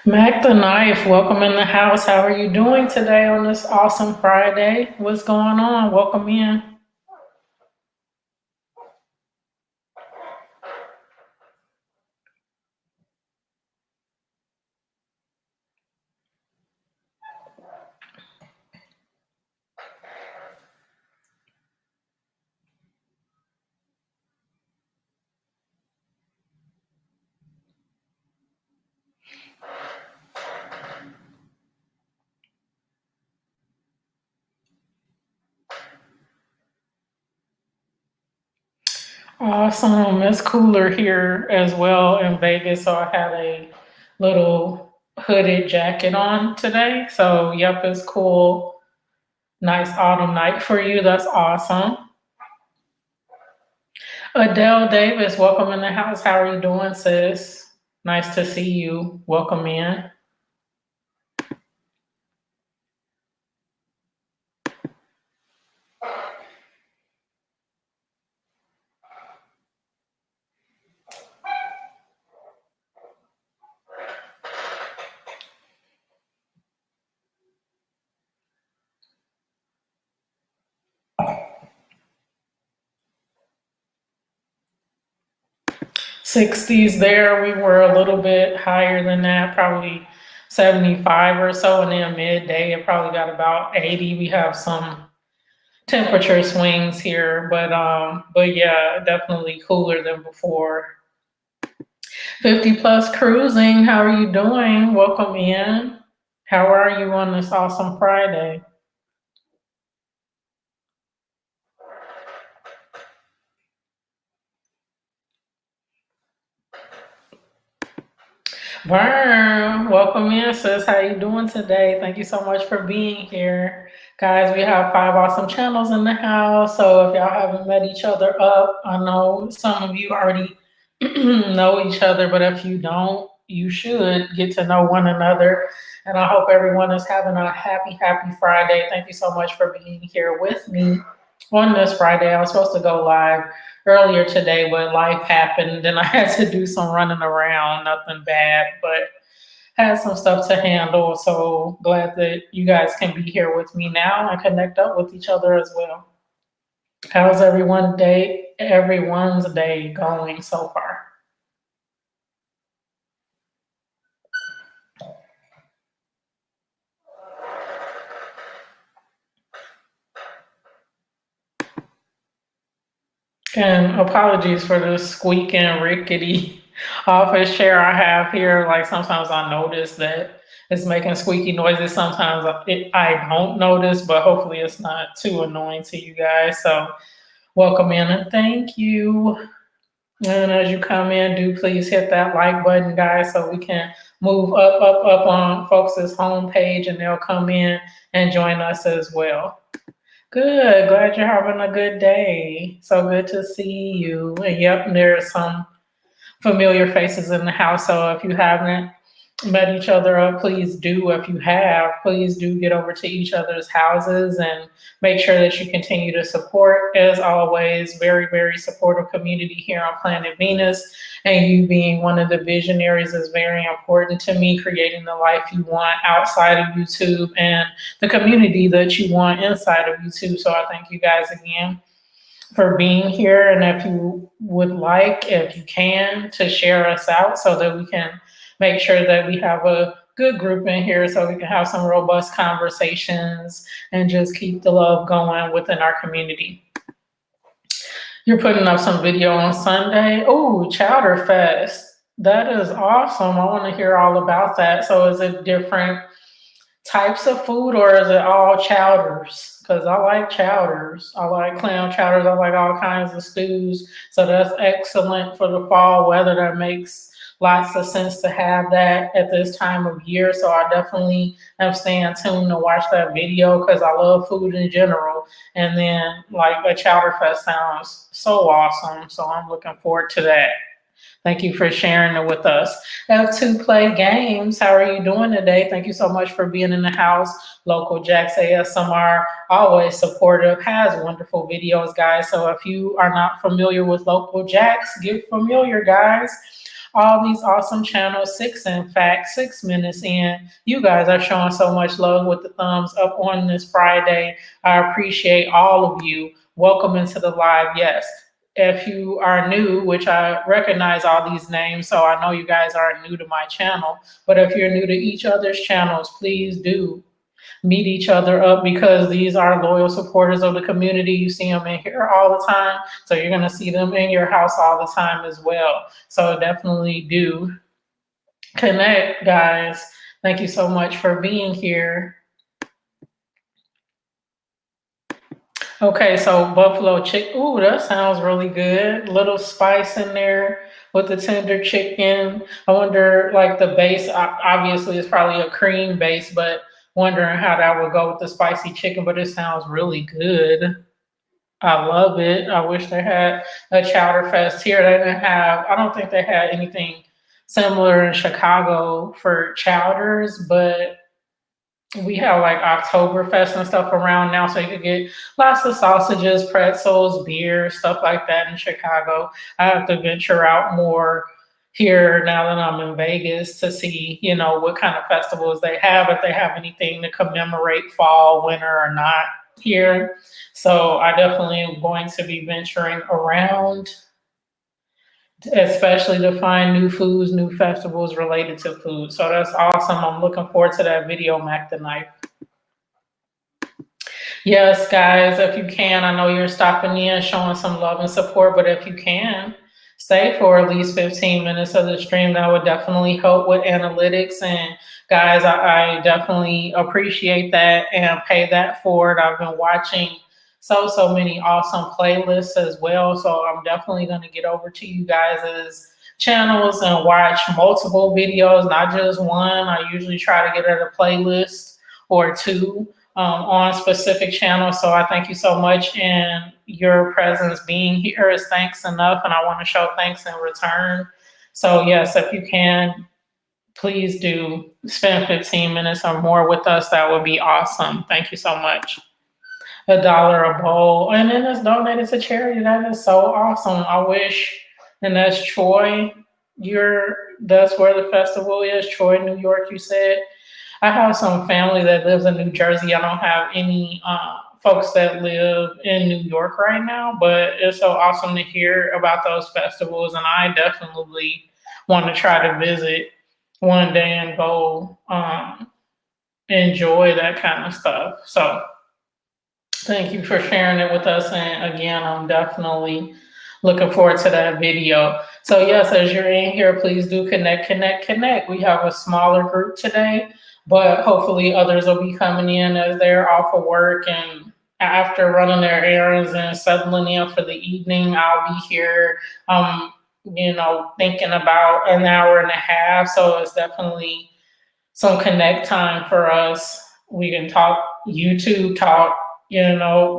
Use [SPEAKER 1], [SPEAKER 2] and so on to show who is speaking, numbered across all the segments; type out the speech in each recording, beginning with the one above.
[SPEAKER 1] Mac the Knife, welcome in the house. How are you doing today on this awesome Friday? What's going on? Welcome in. 'Awesome. It's cooler here as well in Vegas, so I had a little hooded jacket on today. So, yep, it's cool. Nice autumn night for you. That's awesome. Adele Davis, welcome in the house. How are you doing, sis? Nice to see you. Welcome in. 60s there. We were a little bit higher than that, probably 75 or so. And then midday, it probably got about 80. We have some temperature swings here, but yeah, definitely cooler than before. 50 plus cruising. How are you doing? Welcome in. How are you on this awesome Friday? Vern, welcome in, sis. How you doing today? Thank you so much for being here. Guys, we have five awesome channels in the house. So if y'all haven't met each other up, I know some of you already know each other, but if you don't, you should get to know one another. And I hope everyone is having a happy Friday. Thank you so much for being here with me on this Friday. I was supposed to go live earlier today, but life happened and I had to do some running around, nothing bad, but had some stuff to handle. So glad that you guys can be here with me now and connect up with each other as well. How's everyone's day going so far? And apologies for the squeaking, rickety office chair I have here. Like sometimes I notice that it's making squeaky noises. Sometimes I don't notice, but hopefully it's not too annoying to you guys. So welcome in and thank you. And as you come in, do please hit that like button, guys, so we can move up on folks' homepage and they'll come in and join us as well. Good. Glad you're having a good day. So good to see you. And yep, there's some familiar faces in the house. So if you haven't met each other up, please do. If you have, please do get over to each other's houses and make sure that you continue to support. As always, very supportive community here on Planet Venus. And you being one of the visionaries is very important to me, creating the life you want outside of YouTube and the community that you want inside of YouTube. So I thank you guys again for being here. And if you would like, if you can, to share us out so that we can make sure that we have a good group in here so we can have some robust conversations and just keep the love going within our community. You're putting up some video on Sunday. Oh, Chowder Fest. That is awesome. I want to hear all about that. So is it different types of food or is it all chowders? Because I like chowders. I like clam chowders. I like all kinds of stews. So that's excellent for the fall weather. That makes lots of sense to have that at this time of year. So I definitely am staying tuned to watch that video because I love food in general. And then like a chowder fest sounds so awesome. So I'm looking forward to that. Thank you for sharing it with us. F2 Play Games, how are you doing today? Thank you so much for being in the house. Local Jacks ASMR, always supportive, has wonderful videos, guys. So if you are not familiar with Local Jacks, get familiar, guys. all these awesome channels. Six, in fact, 6 minutes in. You guys are showing so much love with the thumbs up on this Friday. I appreciate all of you. Welcome into the live. Yes. If you are new, which I recognize all these names, so I know you guys aren't new to my channel, but if you're new to each other's channels, please do meet each other up because these are loyal supporters of the community. You see them in here all the time, so you're going to see them in your house all the time as well. So definitely do connect, guys. Thank you so much for being here. Okay, so buffalo chicken. Ooh, that sounds really good. Little spice in there with the tender chicken. I wonder, like the base, obviously it's probably a cream base, but wondering how that would go with the spicy chicken. But it sounds really good. I love it. I wish they had a chowder fest here. They didn't have. I don't think they had anything similar in Chicago for chowders, but we have like Oktoberfest and stuff around now, so you could get lots of sausages, pretzels, beer, stuff like that in Chicago. I have to venture out more here now that I'm in Vegas to see, what kind of festivals they have, if they have anything to commemorate fall, winter, or not here. So I definitely am going to be venturing around, especially to find new foods, new festivals related to food. So that's awesome. I'm looking forward to that video, Mac the Knife. Yes, guys, if you can, I know you're stopping in, showing some love and support, but if you can, stay for at least 15 minutes of the stream. That would definitely help with analytics. And guys, I definitely appreciate that and pay that forward. I've been watching so many awesome playlists as well. So I'm definitely going to get over to you guys' channels and watch multiple videos, not just one. I usually try to get at a playlist or two on specific channels. So I thank you so much. And your presence being here is thanks enough. And I want to show thanks in return. So yes, if you can, please do spend 15 minutes or more with us. That would be awesome. Thank you so much. $1 a bowl. And then it's donated to charity. That is so awesome. I wish, and that's Troy. That's where the festival is, Troy, New York, you said. I have some family that lives in New Jersey. I don't have any folks that live in New York right now, but it's so awesome to hear about those festivals. And I definitely want to try to visit one day and go enjoy that kind of stuff. So thank you for sharing it with us. And again, I'm definitely looking forward to that video. So yes, as you're in here, please do connect. We have a smaller group today, but hopefully others will be coming in as they're off of work and after running their errands and settling in for the evening. I'll be here, thinking about an hour and a half. So it's definitely some connect time for us. We can talk YouTube talk,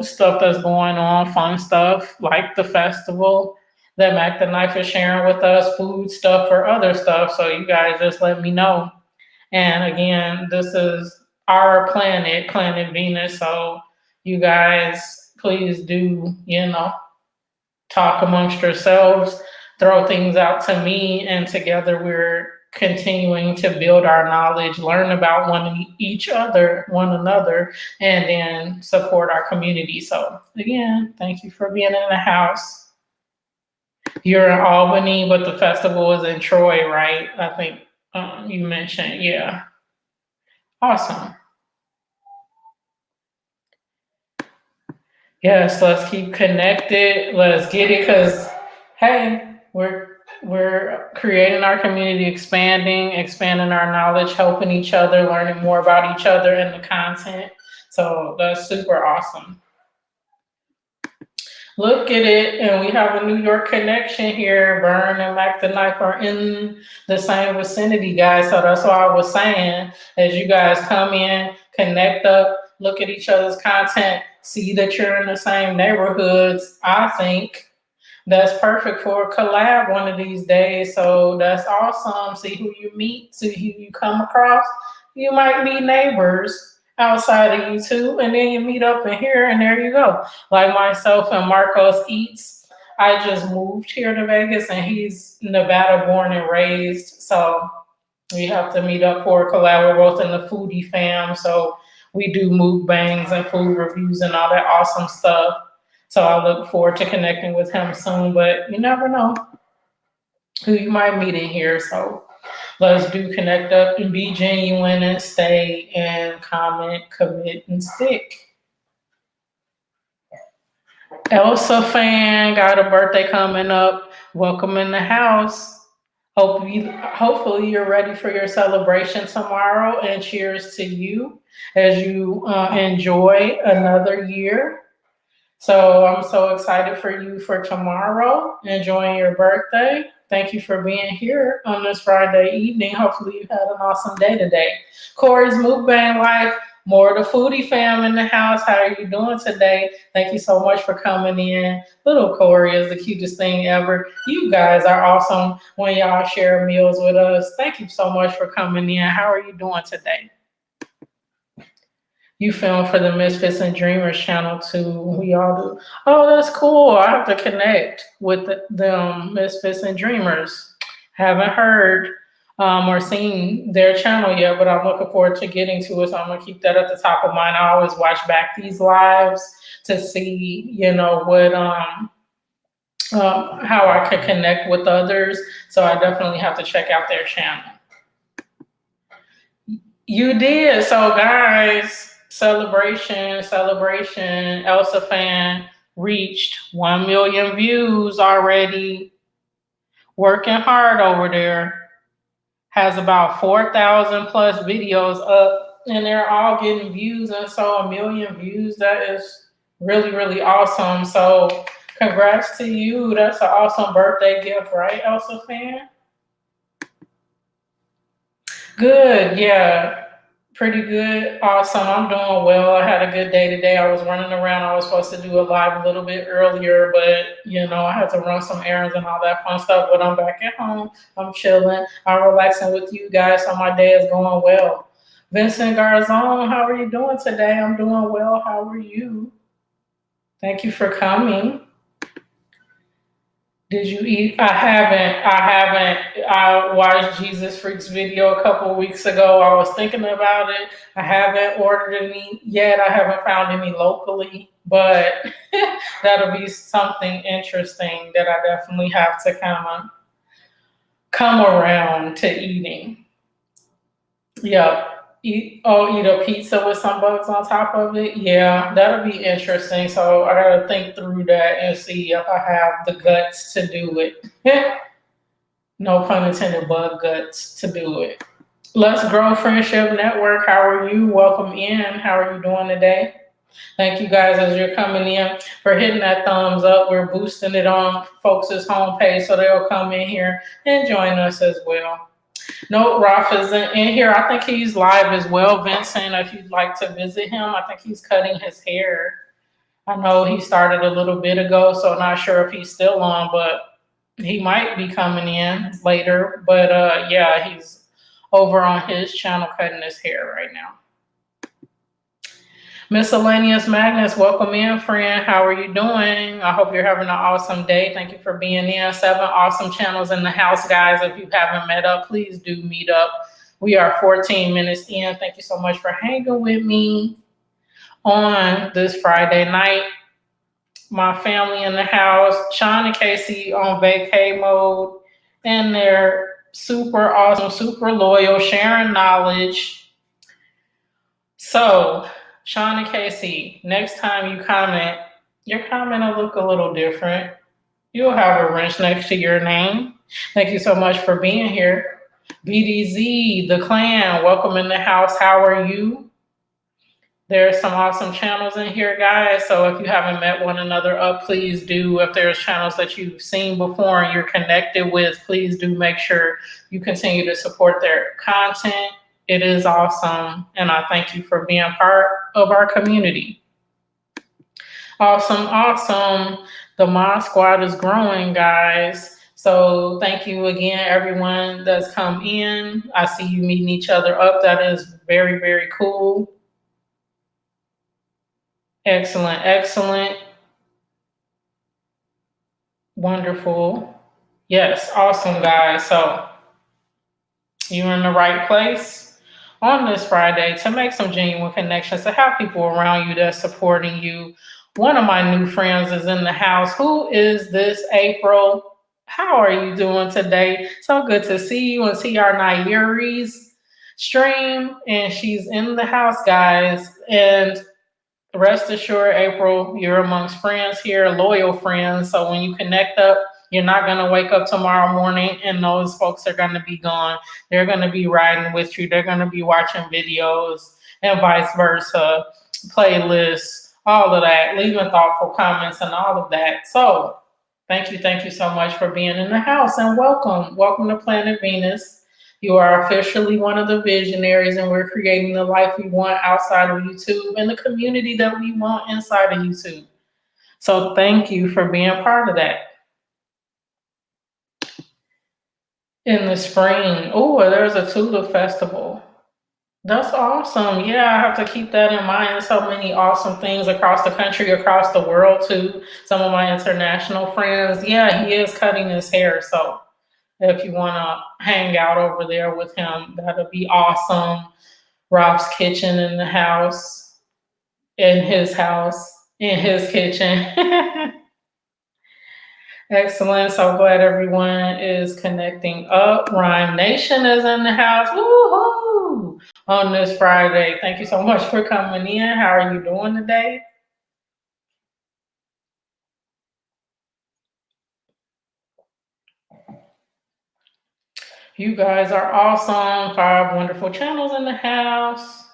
[SPEAKER 1] stuff that's going on, fun stuff like the festival that Mac the Knife is sharing with us, food stuff or other stuff. So you guys just let me know. And again, this is our planet, Planet Venus. So you guys, please do, talk amongst yourselves, throw things out to me, and together we're continuing to build our knowledge, learn about one another, and then support our community. So again, thank you for being in the house. You're in Albany, but the festival is in Troy, right? I think you mentioned, yeah. Awesome. Yes, let's keep connected. Let's get it, because hey, we're creating our community, expanding our knowledge, helping each other, learning more about each other and the content. So that's super awesome. Look at it, and we have a New York connection here. Vern and Mac the Knife are in the same vicinity, guys. So that's why I was saying, as you guys come in, connect up, look at each other's content, see that you're in the same neighborhoods. I think that's perfect for a collab one of these days. So that's awesome. See who you meet, see who you come across. You might meet neighbors outside of YouTube, and then you meet up in here, and there you go. Like myself and Marcos Eats, I just moved here to Vegas and he's Nevada born and raised. So we have to meet up for a collab. We're both in the foodie fam. So we do mukbangs and food reviews and all that awesome stuff. So I look forward to connecting with him soon. But you never know who you might meet in here. So let's do connect up and be genuine and stay and comment, commit, and stick. Elsa fan got a birthday coming up. Welcome in the house. Hopefully you're ready for your celebration tomorrow. And cheers to you as you enjoy another year. So I'm so excited for you for tomorrow, enjoying your birthday. Thank you for being here on this Friday evening. Hopefully you had an awesome day today. Corey's Mukbang Life, more of the foodie fam in the house. How are you doing today? Thank you so much for coming in. Little Corey is the cutest thing ever. You guys are awesome when y'all share meals with us. Thank you so much for coming in. How are you doing today? You film for the Misfits and Dreamers channel too. We all do. Oh, that's cool. I have to connect with the Misfits and Dreamers. Haven't heard or seen their channel yet, but I'm looking forward to getting to it. So I'm gonna keep that at the top of mind. I always watch back these lives to see, what how I can connect with others. So I definitely have to check out their channel. You did. So guys, celebration. Elsa fan reached 1 million views already. Working hard over there. Has about 4,000 plus videos up and they're all getting views. And so 1 million views, that is really, really awesome. So congrats to you. That's an awesome birthday gift, right, Elsa fan? Good. Yeah. Pretty good. Awesome. I'm doing well. I had a good day today. I was running around. I was supposed to do a live a little bit earlier, but I had to run some errands and all that fun stuff. But I'm back at home. I'm chilling. I'm relaxing with you guys. So my day is going well. Vincent Garzon, how are you doing today? I'm doing well. How are you? Thank you for coming. Did you eat? I haven't. I watched Jesus Freaks video a couple of weeks ago. I was thinking about it. I haven't ordered any yet. I haven't found any locally, but that'll be something interesting that I definitely have to kind of come around to eating. Yep. Eat a pizza with some bugs on top of it. Yeah, that'll be interesting. So I gotta think through that and see if I have the guts to do it. No pun intended, bug guts to do it. Let's Grow Friendship Network. How are you? Welcome in. How are you doing today? Thank you guys as you're coming in for hitting that thumbs up. We're boosting it on folks' homepage so they'll come in here and join us as well. No, Ralph isn't in here. I think he's live as well, Vincent. If you'd like to visit him, I think he's cutting his hair. I know he started a little bit ago, so not sure if he's still on, but he might be coming in later. But yeah, he's over on his channel cutting his hair right now. Miscellaneous Magnus, welcome in, friend. How are you doing? I hope you're having an awesome day. Thank you for being in. 7 awesome channels in the house, guys. If you haven't met up, please do meet up. We are 14 minutes in. Thank you so much for hanging with me on this Friday night. My family in the house, Sean and Casey on vacay mode, and they're super awesome, super loyal, sharing knowledge. So, Sean and Casey, next time you comment, your comment will look a little different. You'll have a wrench next to your name. Thank you so much for being here. BDZ, the clan, welcome in the house. How are you? There's some awesome channels in here, guys. So if you haven't met one another up, please do. If there's channels that you've seen before and you're connected with, please do make sure you continue to support their content. It is awesome, and I thank you for being part of our community. Awesome. The Mod Squad is growing, guys. So thank you again, everyone that's come in. I see you meeting each other up. That is very, very cool. Excellent. Wonderful. Yes, awesome, guys. So you're in the right place on this Friday to make some genuine connections, to have people around you that's supporting you. One of my new friends is in the house. Who is this, April? How are you doing today? So good to see you and see our Nayuri's stream. And she's in the house, guys. And rest assured, April, you're amongst friends here, loyal friends. So when you connect up, you're not going to wake up tomorrow morning and those folks are going to be gone. They're going to be riding with you. They're going to be watching videos and vice versa, playlists, all of that, leaving thoughtful comments and all of that. So thank you so much for being in the house and welcome. Welcome to Planet Venus. You are officially one of the visionaries, and we're creating the life we want outside of YouTube and the community that we want inside of YouTube. So, thank you for being part of that. In the spring, oh, there's a tulip festival. That's awesome. Yeah, I have to keep that in mind. There's so many awesome things across the country, across the world, too. Some of my international friends, yeah, he is cutting his hair. So, if you want to hang out over there with him, that'll be awesome. Rob's kitchen in the house, in his kitchen. Excellent. So glad everyone is connecting up. Rhyme Nation is in the house. Woohoo! On this Friday. Thank you so much for coming in. How are you doing today? You guys are awesome. 5 wonderful channels in the house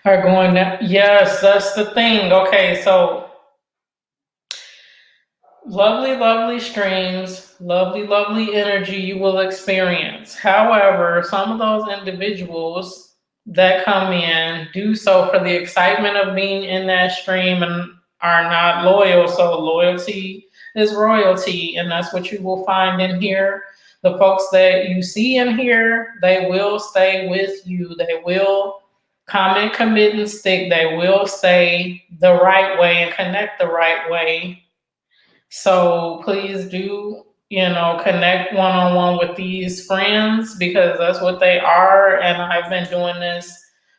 [SPEAKER 1] are going down. Yes, that's the thing. Okay, so lovely, lovely streams, lovely, lovely energy you will experience. However, some of those individuals that come in do so for the excitement of being in that stream and are not loyal. So, loyalty is royalty, and that's what you will find in here. The folks that you see in here, they will stay with you. They will comment, commit, and stick. They will stay the right way and connect the right way. So please do, connect one on one with these friends because that's what they are. And I've been doing this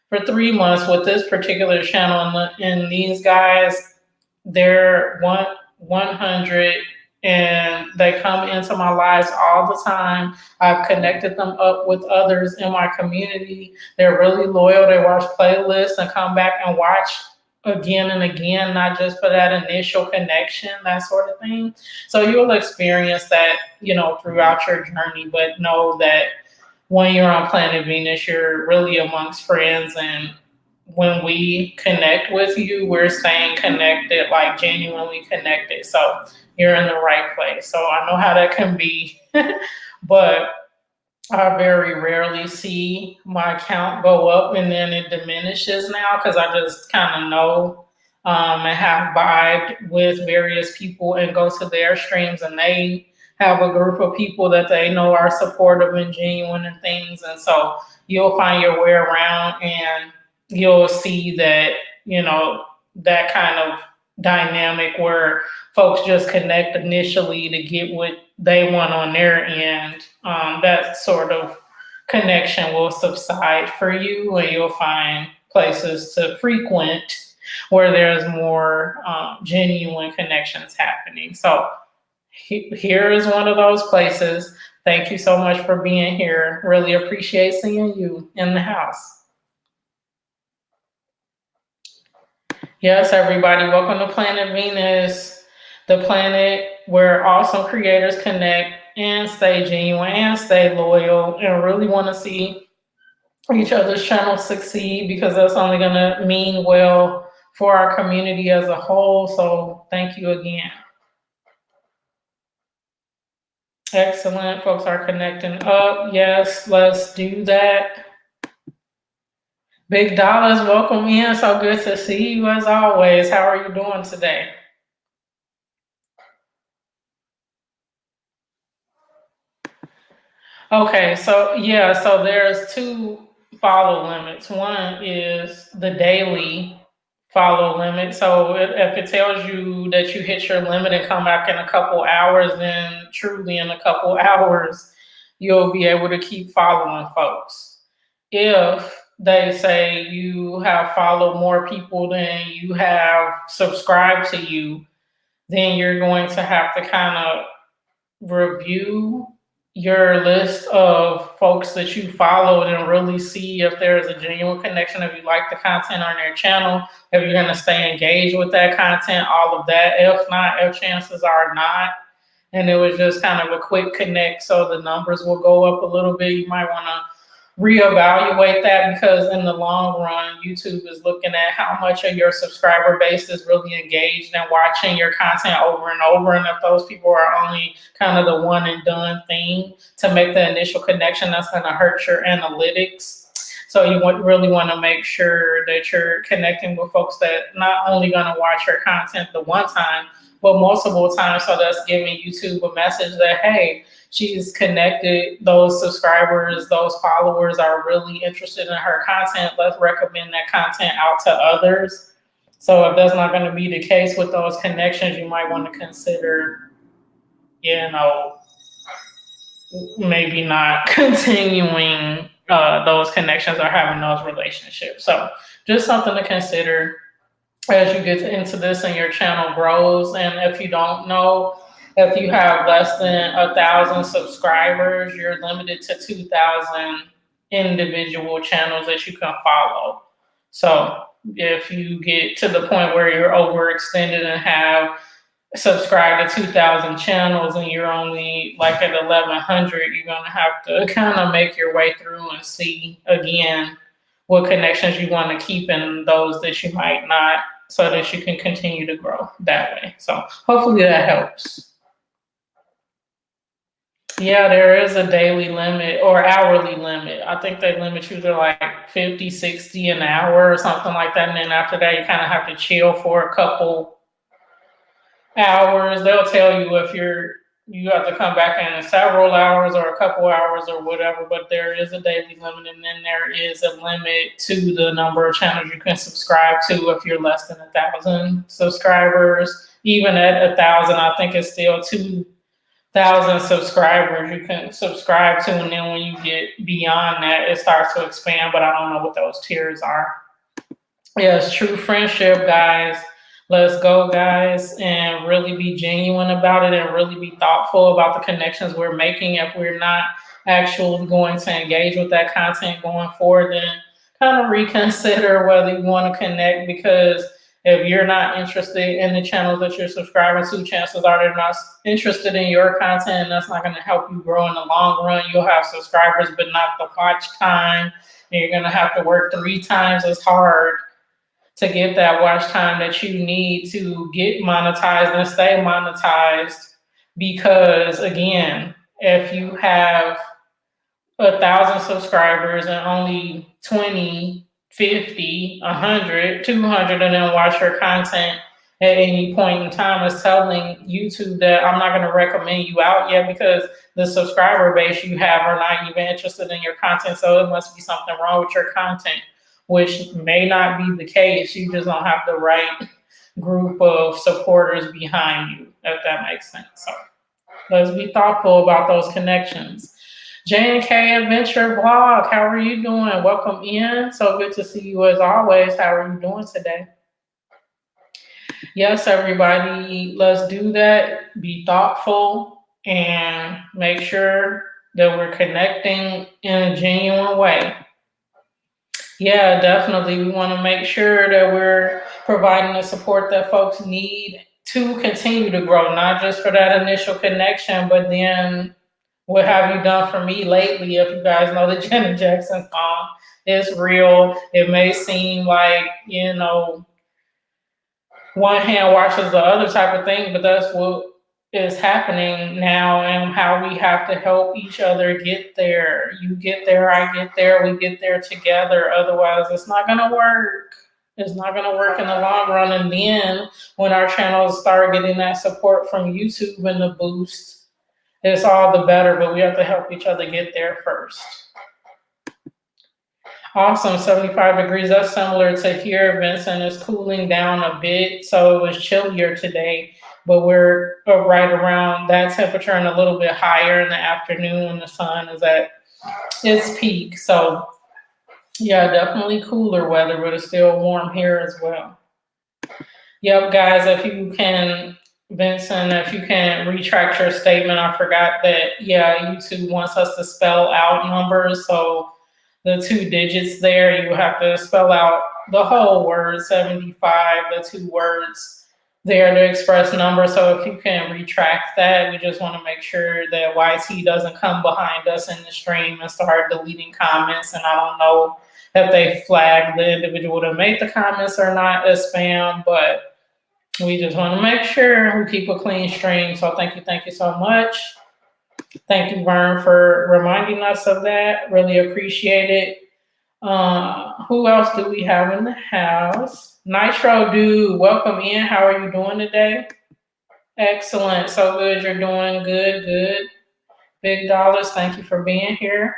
[SPEAKER 1] for 3 months with this particular channel. And these guys, they're 100 and they come into my lives all the time. I've connected them up with others in my community. They're really loyal. They watch playlists and come back and watch again and again, not just for that initial connection, that sort of thing. So you'll experience that, throughout your journey, but know that when you're on Planet Venus, you're really amongst friends. And when we connect with you, we're staying connected, like genuinely connected. So you're in the right place. So I know how that can be, but I very rarely see my count go up and then it diminishes now because I just kind of know and have vibed with various people and go to their streams and they have a group of people that they know are supportive and genuine and things. And so you'll find your way around and you'll see that, that kind of dynamic where folks just connect initially to get what they want on their end. That sort of connection will subside for you and you'll find places to frequent where there's more genuine connections happening. So here is one of those places. Thank you so much for being here. Really appreciate seeing you in the house. Yes, everybody, welcome to Planet Venus, the planet where awesome creators connect and stay genuine and stay loyal and really want to see each other's channels succeed because that's only going to mean well for our community as a whole. So thank you again. Excellent. Folks are connecting up. Yes, let's do that. Big Dollars, welcome in. So good to see you as always. How are you doing today? Okay, so yeah, so there's two follow limits. One is the daily follow limit. So if it tells you that you hit your limit and come back in a couple hours, then truly in a couple hours, you'll be able to keep following folks. If they say you have followed more people than you have subscribed to you, then you're going to have to kind of review your list of folks that you followed and really see if there's a genuine connection, if you like the content on their channel, if you're going to stay engaged with that content, all of that. If not, if chances are not, and it was just kind of a quick connect so the numbers will go up a little bit, you might want to reevaluate that, because in the long run, YouTube is looking at how much of your subscriber base is really engaged and watching your content over and over. And if those people are only kind of the one and done thing to make the initial connection, that's going to hurt your analytics. So you really want to make sure that you're connecting with folks that not only going to watch your content the one time, but multiple times. So that's giving YouTube a message that, hey, she's connected, those subscribers, those followers are really interested in her content. Let's recommend that content out to others. So if that's not going to be the case with those connections, you might want to consider, maybe not continuing those connections or having those relationships. So just something to consider as you get into this and your channel grows. And if you don't know, if you have less than 1,000 subscribers, you're limited to 2,000 individual channels that you can follow. So if you get to the point where you're overextended and have subscribed to 2,000 channels and you're only like at 1,100, you're going to have to kind of make your way through and see again what connections you want to keep and those that you might not, so that you can continue to grow that way. So hopefully that helps. Yeah, there is a daily limit or hourly limit. I think they limit you to like 50, 60 an hour or something like that. And then after that, you kind of have to chill for a couple hours. They'll tell you if you have to come back in several hours or a couple hours or whatever, but there is a daily limit. And then there is a limit to the number of channels you can subscribe to if you're less than 1,000 subscribers. Even at 1,000, I think it's still 2,000 subscribers you can subscribe to. And then when you get beyond that, it starts to expand, but I don't know what those tiers are. Yes, true friendship, guys. Let's go, guys, and really be genuine about it and really be thoughtful about the connections we're making. If we're not actually going to engage with that content going forward, then kind of reconsider whether you want to connect, because if you're not interested in the channels that you're subscribing to, chances are they're not interested in your content, and that's not going to help you grow in the long run. You'll have subscribers, but not the watch time, and you're going to have to work 3 times as hard to get that watch time that you need to get monetized and stay monetized. Because again, if you have 1,000 subscribers and only 20, 50, 100, 200 of them watch your content at any point in time, is telling YouTube that I'm not going to recommend you out yet, because the subscriber base you have are not even interested in your content. So it must be something wrong with your content, which may not be the case. You just don't have the right group of supporters behind you, if that makes sense. So let's be thoughtful about those connections. J&K Adventure Vlog, how are you doing? Welcome in. So good to see you as always. How are you doing today? Yes, everybody, let's do that. Be thoughtful and make sure that we're connecting in a genuine way. Yeah, definitely. We want to make sure that we're providing the support that folks need to continue to grow, not just for that initial connection, but then what have you done for me lately? If you guys know the Janet Jackson song, it's real. It may seem like, one hand washes the other type of thing, but that's what is happening now, and how we have to help each other get there. You get there, I get there, we get there together. Otherwise, it's not going to work. It's not going to work in the long run. And then when our channels start getting that support from YouTube and the boost, it's all the better, but we have to help each other get there first. Awesome, 75 degrees. That's similar to here. Vincent is cooling down a bit, so it was chillier today, but we're right around that temperature and a little bit higher in the afternoon when the sun is at its peak. So, yeah, definitely cooler weather, but it's still warm here as well. Yep, guys, if you can, Vincent, if you can retract your statement, I forgot that, yeah, YouTube wants us to spell out numbers. So the 2 digits there, you have to spell out the whole word, 75, the 2 words there to express numbers. So if you can retract that, we just want to make sure that YT doesn't come behind us in the stream and start deleting comments. And I don't know if they flagged the individual that made the comments or not as spam, but we just want to make sure we keep a clean stream. So thank you so much. Thank you, Vern, for reminding us of that. Really appreciate it. Who else do we have in the house? Nitro Dude, welcome in. How are you doing today? Excellent. So good. You're doing good. Good. Big dollars. Thank you for being here.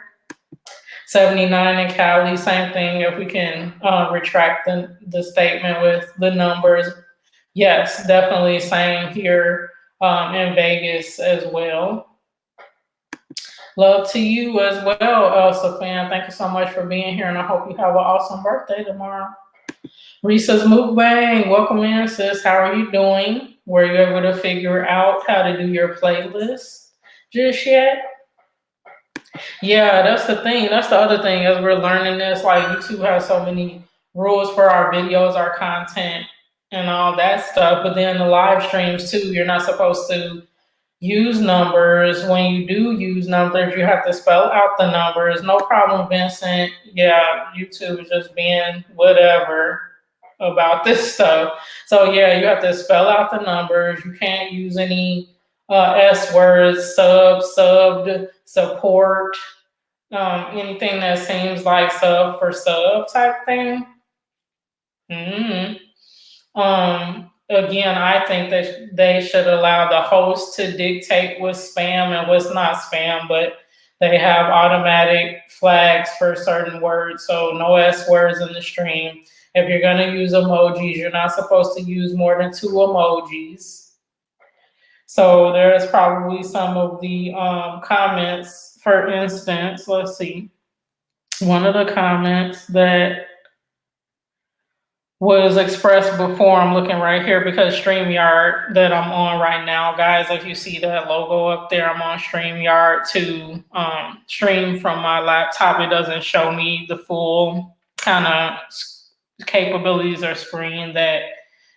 [SPEAKER 1] 79 in Cali, same thing. If we can retract the statement with the numbers. Yes, definitely same here in Vegas as well. Love to you as well, Elsa fan. Thank you so much for being here, and I hope you have an awesome birthday tomorrow. Risa's Mukbang, welcome in, sis. How are you doing? Were you able to figure out how to do your playlist just yet? Yeah, that's the thing. That's the other thing as we're learning this. Like YouTube has so many rules for our videos, our content, and all that stuff. But then the live streams too, you're not supposed to use numbers. When you do use numbers, you have to spell out the numbers. No problem, Vincent. Yeah, YouTube is just being whatever about this stuff. So yeah, you have to spell out the numbers. You can't use any S words, subbed, support, anything that seems like sub for sub type thing. Again, I think that they should allow the host to dictate what's spam and what's not spam, but they have automatic flags for certain words. So no S words in the stream. If you're going to use emojis, you're not supposed to use more than 2 emojis. So there's probably some of the comments, for instance, let's see. One of the comments that was expressed before, I'm looking right here because StreamYard that I'm on right now, guys, if you see that logo up there, I'm on StreamYard to stream from my laptop. It doesn't show me the full kind of capabilities or screen that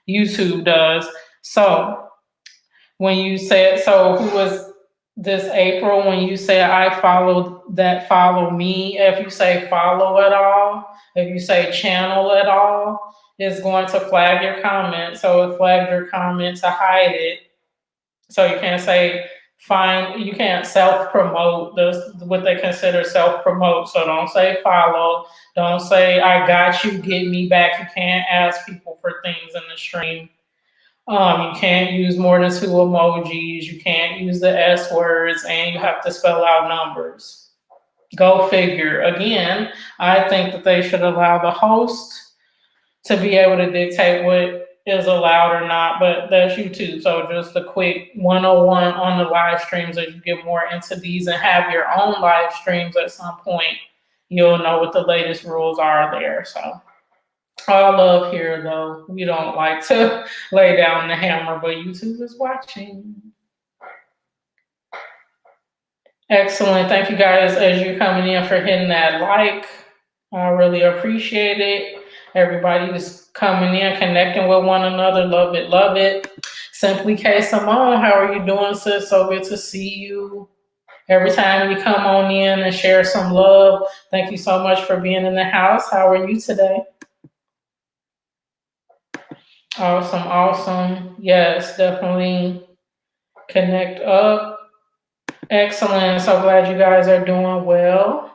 [SPEAKER 1] YouTube does. So when you said, so who was this April, when you said I followed that, follow me, if you say follow at all, if you say channel at all, it's going to flag your comment. So it flagged your comment to hide it. So you can't say you can't self-promote what they consider self-promote. So don't say follow, don't say I got you, get me back. You can't ask people for things in the stream. You can't use more than 2 emojis. You can't use the S words, and you have to spell out numbers. Go figure. Again, I think that they should allow the host to be able to dictate what is allowed or not, but that's YouTube. So just a quick 101 on the live streams as you get more into these and have your own live streams at some point. You'll know what the latest rules are there. So all love here, though. We don't like to lay down the hammer, but YouTube is watching. Excellent. Thank you guys as you're coming in for hitting that like. I really appreciate it. Everybody is coming in, connecting with one another. Love it, love it. Simply K Simone, how are you doing, sis? So good to see you. Every time you come on in and share some love, thank you so much for being in the house. How are you today? Awesome, awesome. Yes, definitely connect up. Excellent. So glad you guys are doing well.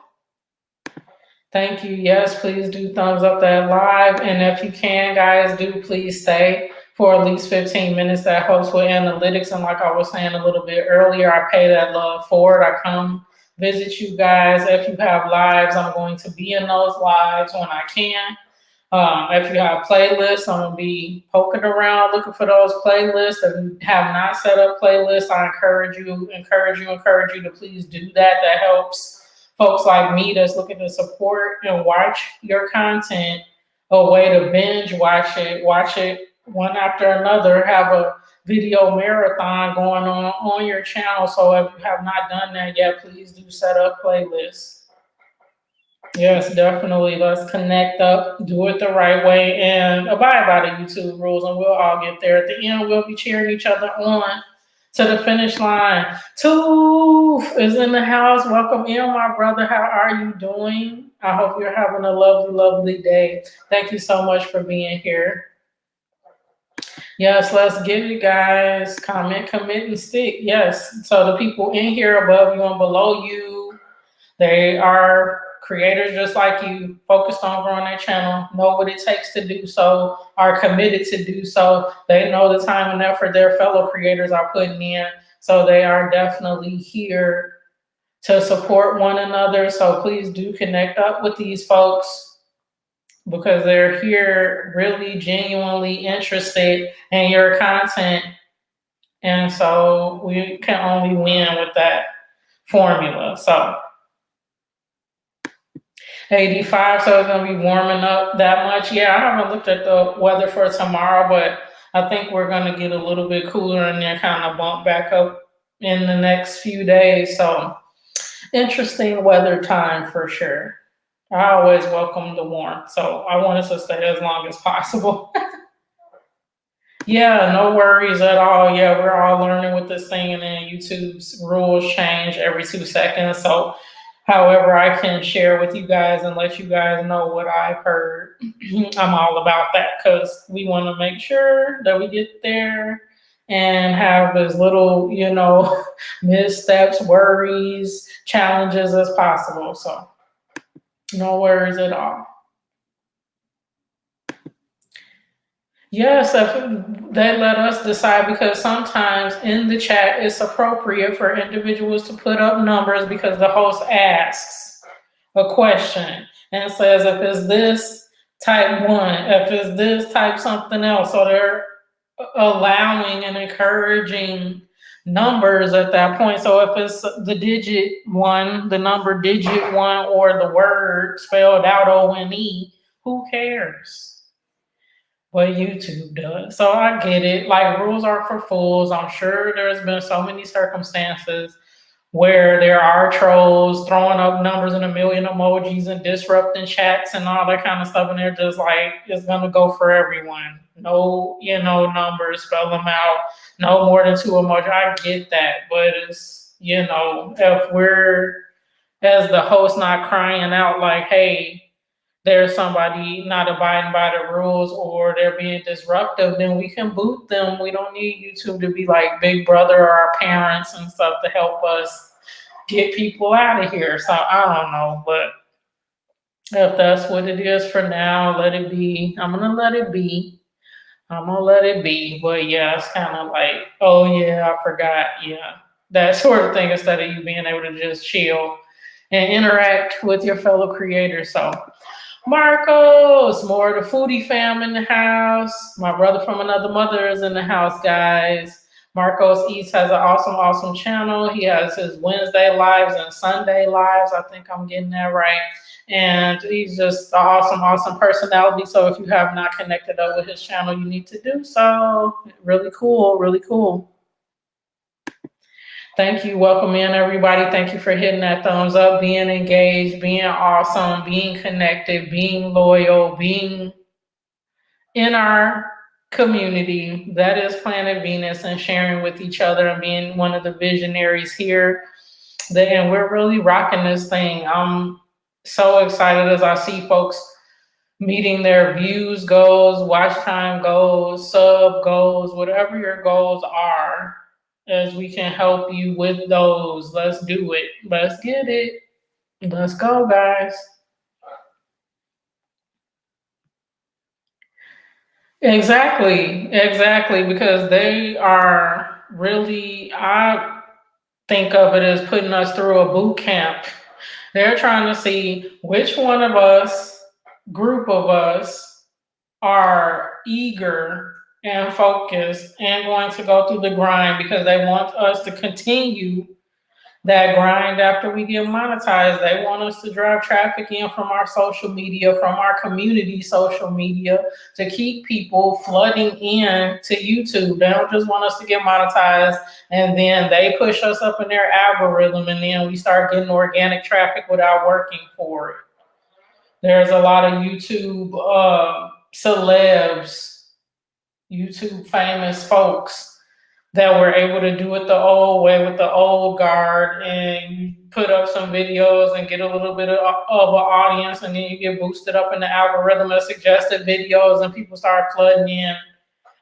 [SPEAKER 1] Thank you. Yes, please do thumbs up that live. And if you can, guys, do please stay for at least 15 minutes. That helps with analytics. And like I was saying a little bit earlier, I pay that love forward. I come visit you guys. If you have lives, I'm going to be in those lives when I can. If you have playlists, I'm gonna be poking around looking for those playlists. If you have not set up playlists, I encourage you to please do that. That helps folks like me that's looking to support and watch your content. A way to binge watch it one after another. Have a video marathon going on your channel. So if you have not done that yet, please do set up playlists. Yes, definitely. Let's connect up, do it the right way, and abide by the YouTube rules, and we'll all get there. At the end, we'll be cheering each other on to the finish line. Toof is in the house. Welcome in, my brother. How are you doing? I hope you're having a lovely, lovely day. Thank you so much for being here. Yes, let's get it, guys. Comment, commit, and stick. Yes. So the people in here above you and below you, they are creators just like you, focused on growing their channel, know what it takes to do so, are committed to do so. They know the time and effort their fellow creators are putting in. So they are definitely here to support one another. So please do connect up with these folks because they're here really genuinely interested in your content. And so we can only win with that formula. So 85, so it's gonna be warming up that much. Yeah, I haven't looked at the weather for tomorrow, but I think we're gonna get a little bit cooler and then kind of bump back up in the next few days. So interesting weather time for sure. I always welcome the warmth, so I want us to stay as long as possible. Yeah, no worries at all. Yeah, we're all learning with this thing, and then YouTube's rules change every 2 seconds. So, however, I can share with you guys and let you guys know what I've heard, I'm all about that because we want to make sure that we get there and have as little, missteps, worries, challenges as possible. So, no worries at all. Yes, if they let us decide because sometimes in the chat it's appropriate for individuals to put up numbers because the host asks a question and says if it's this type one, if it's this type something else. So they're allowing and encouraging numbers at that point. So if it's the digit one, the number digit one, or the word spelled out ONE, who cares? What YouTube does. So I get it. Like rules are for fools. I'm sure there's been so many circumstances where there are trolls throwing up numbers and a million emojis and disrupting chats and all that kind of stuff. And they're just like, it's gonna go for everyone. No, numbers, spell them out. No more than two emojis. I get that. But it's, if we're as the host not crying out like, hey, there's somebody not abiding by the rules or they're being disruptive, then we can boot them. We don't need YouTube to be like Big Brother or our parents and stuff to help us get people out of here. So I don't know, but if that's what it is for now, let it be. I'm gonna let it be. I'm gonna let it be. But yeah, it's kind of like, oh yeah, I forgot. Yeah, that sort of thing instead of you being able to just chill and interact with your fellow creators. So Marcos, more of the foodie fam in the house. My brother from another mother is in the house, guys. Marcos East has an awesome, awesome channel. He has his Wednesday lives and Sunday lives. I think I'm getting that right. And he's just an awesome, awesome personality. So if you have not connected up with his channel, you need to do so. Really cool, really cool. Thank you. Welcome in, everybody. Thank you for hitting that thumbs up, being engaged, being awesome, being connected, being loyal, being in our community. That is Planet Venus and sharing with each other and being one of the visionaries here. And we're really rocking this thing. I'm so excited as I see folks meeting their views goals, watch time goals, sub goals, whatever your goals are, as we can help you with those. Let's do it. Let's get it. Let's go, guys. Exactly, because they are really, think of it as putting us through a boot camp. They're trying to see which one of us, group of us, are eager and focused and going to go through the grind because they want us to continue that grind after we get monetized. They want us to drive traffic in from our social media, from our community social media, to keep people flooding in to YouTube. They don't just want us to get monetized and then they push us up in their algorithm and then we start getting organic traffic without working for it. There's a lot of YouTube celebs, YouTube famous folks that were able to do it the old way with the old guard, and you put up some videos and get a little bit of an audience, and then you get boosted up in the algorithm of suggested videos, and people start flooding in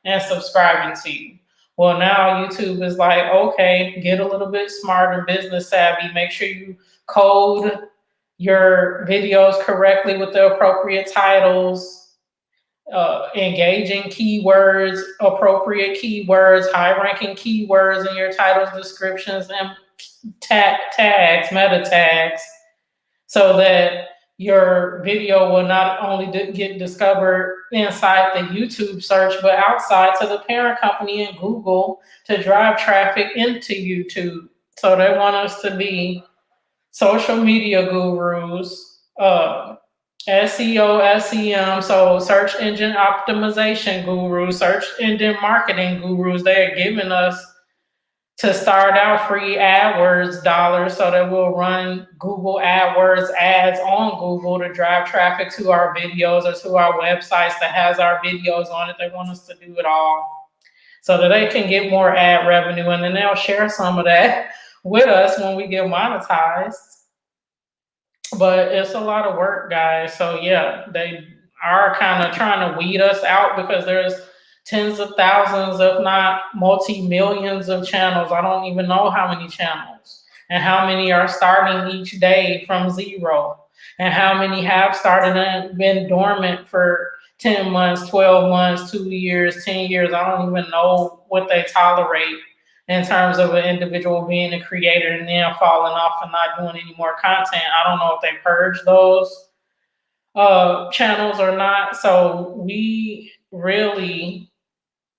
[SPEAKER 1] and subscribing to you. Well, now YouTube is like, okay, get a little bit smart and business savvy. Make sure you code your videos correctly with the appropriate titles, engaging keywords, appropriate keywords, high ranking keywords in your titles, descriptions, and tags, meta tags, so that your video will not only get discovered inside the YouTube search, but outside to the parent company in Google to drive traffic into YouTube. So they want us to be social media gurus, SEO, SEM, so search engine optimization gurus, search engine marketing gurus. They are giving us to start out free AdWords dollars so that we'll run Google AdWords ads on Google to drive traffic to our videos or to our websites that has our videos on it. They want us to do it all so that they can get more ad revenue, and then they'll share some of that with us when we get monetized. But it's a lot of work, guys. So yeah, they are kind of trying to weed us out because there's tens of thousands, if not multi-millions of channels. I don't even know how many channels and how many are starting each day from zero and how many have started and been dormant for 10 months, 12 months, 2 years, 10 years. I don't even know what they tolerate in terms of an individual being a creator and then falling off and not doing any more content. I don't know if they purge those channels or not. So we really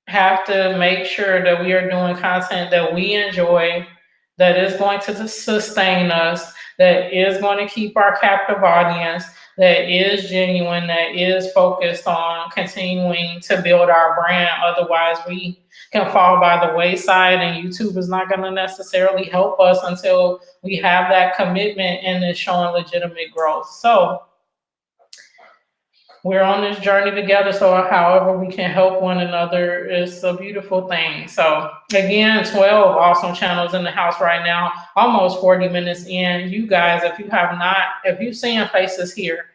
[SPEAKER 1] have to make sure that we are doing content that we enjoy, that is going to sustain us, that is going to keep our captive audience, that is genuine, that is focused on continuing to build our brand. Otherwise, we can fall by the wayside, and YouTube is not going to necessarily help us until we have that commitment and is showing legitimate growth. So we're on this journey together. So however we can help one another is a beautiful thing. So again, 12 awesome channels in the house right now, almost 40 minutes in. You guys, if you've seen faces here,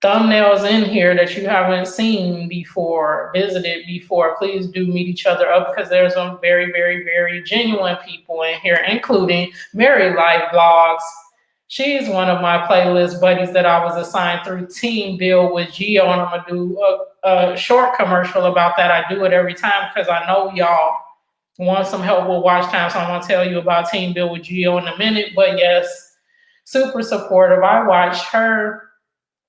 [SPEAKER 1] thumbnails in here that you haven't seen before, visited before, please do meet each other up, because there's some very, very, very genuine people in here, including Mary Life Vlogs. She's one of my playlist buddies that I was assigned through Team Build with Geo, and I'm gonna do a short commercial about that. I do it every time because I know y'all want some help with watch time, so I'm gonna tell you about Team Build with Geo in a minute. But yes, super supportive. I watched her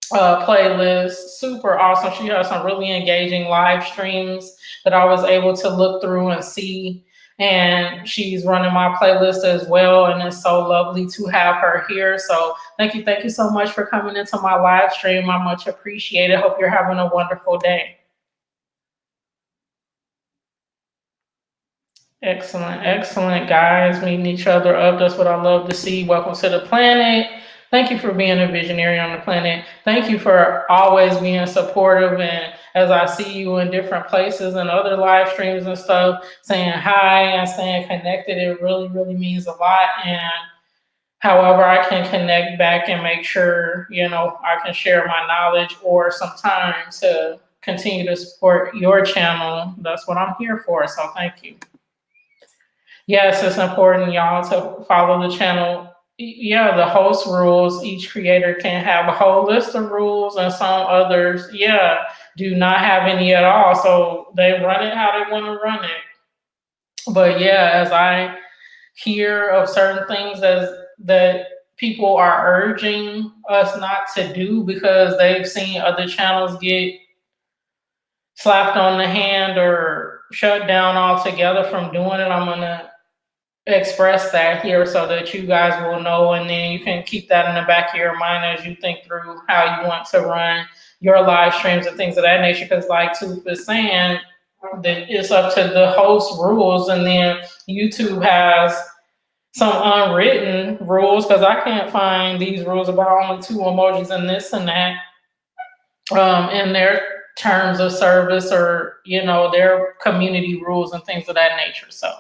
[SPEAKER 1] playlist, super awesome. She has some really engaging live streams that I was able to look through and see. And she's running my playlist as well. And it's so lovely to have her here. So thank you so much for coming into my live stream. I much appreciate it. Hope you're having a wonderful day. Excellent, guys. Meeting each other up. That's what I love to see. Welcome to the planet. Thank you for being a visionary on the planet. Thank you for always being supportive. And as I see you in different places and other live streams and stuff, saying hi and staying connected, it really, really means a lot. And however I can connect back and make sure, I can share my knowledge or some time to continue to support your channel, that's what I'm here for. So thank you. Yes, it's important, y'all, to follow the channel. Yeah, the host rules. Each creator can have a whole list of rules, and some others, do not have any at all. So they run it how they want to run it. But yeah, as I hear of certain things that people are urging us not to do because they've seen other channels get slapped on the hand or shut down altogether from doing it. I'm gonna express that here so that you guys will know, and then you can keep that in the back of your mind as you think through how you want to run your live streams and things of that nature. Because like Tooth is saying, that it's up to the host rules, and then YouTube has some unwritten rules because I can't find these rules about only two emojis and this and that in their terms of service, or their community rules and things of that nature. So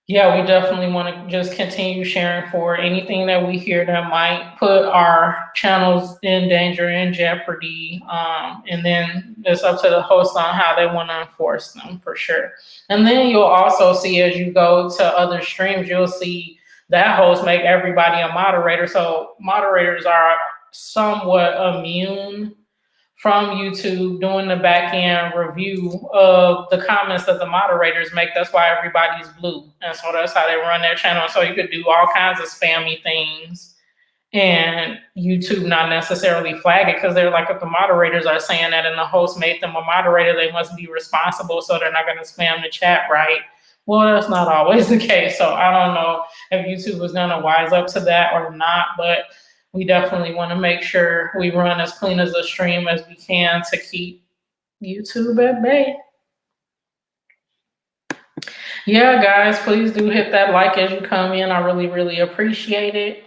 [SPEAKER 1] yeah, we definitely want to just continue sharing for anything that we hear that might put our channels in danger, in jeopardy. And then it's up to the host on how they want to enforce them for sure. And then you'll also see as you go to other streams, you'll see that host make everybody a moderator. So moderators are somewhat immune from YouTube doing the back end review of the comments that the moderators make. That's why everybody's blue. And so that's how they run their channel. So you could do all kinds of spammy things and YouTube not necessarily flag it because they're like, if the moderators are saying that and the host made them a moderator, they must be responsible. So they're not going to spam the chat, right? Well, that's not always the case. So I don't know if YouTube is going to wise up to that or not, but we definitely want to make sure we run as clean as a stream as we can to keep YouTube at bay. Yeah, guys, please do hit that like as you come in. I really, really appreciate it.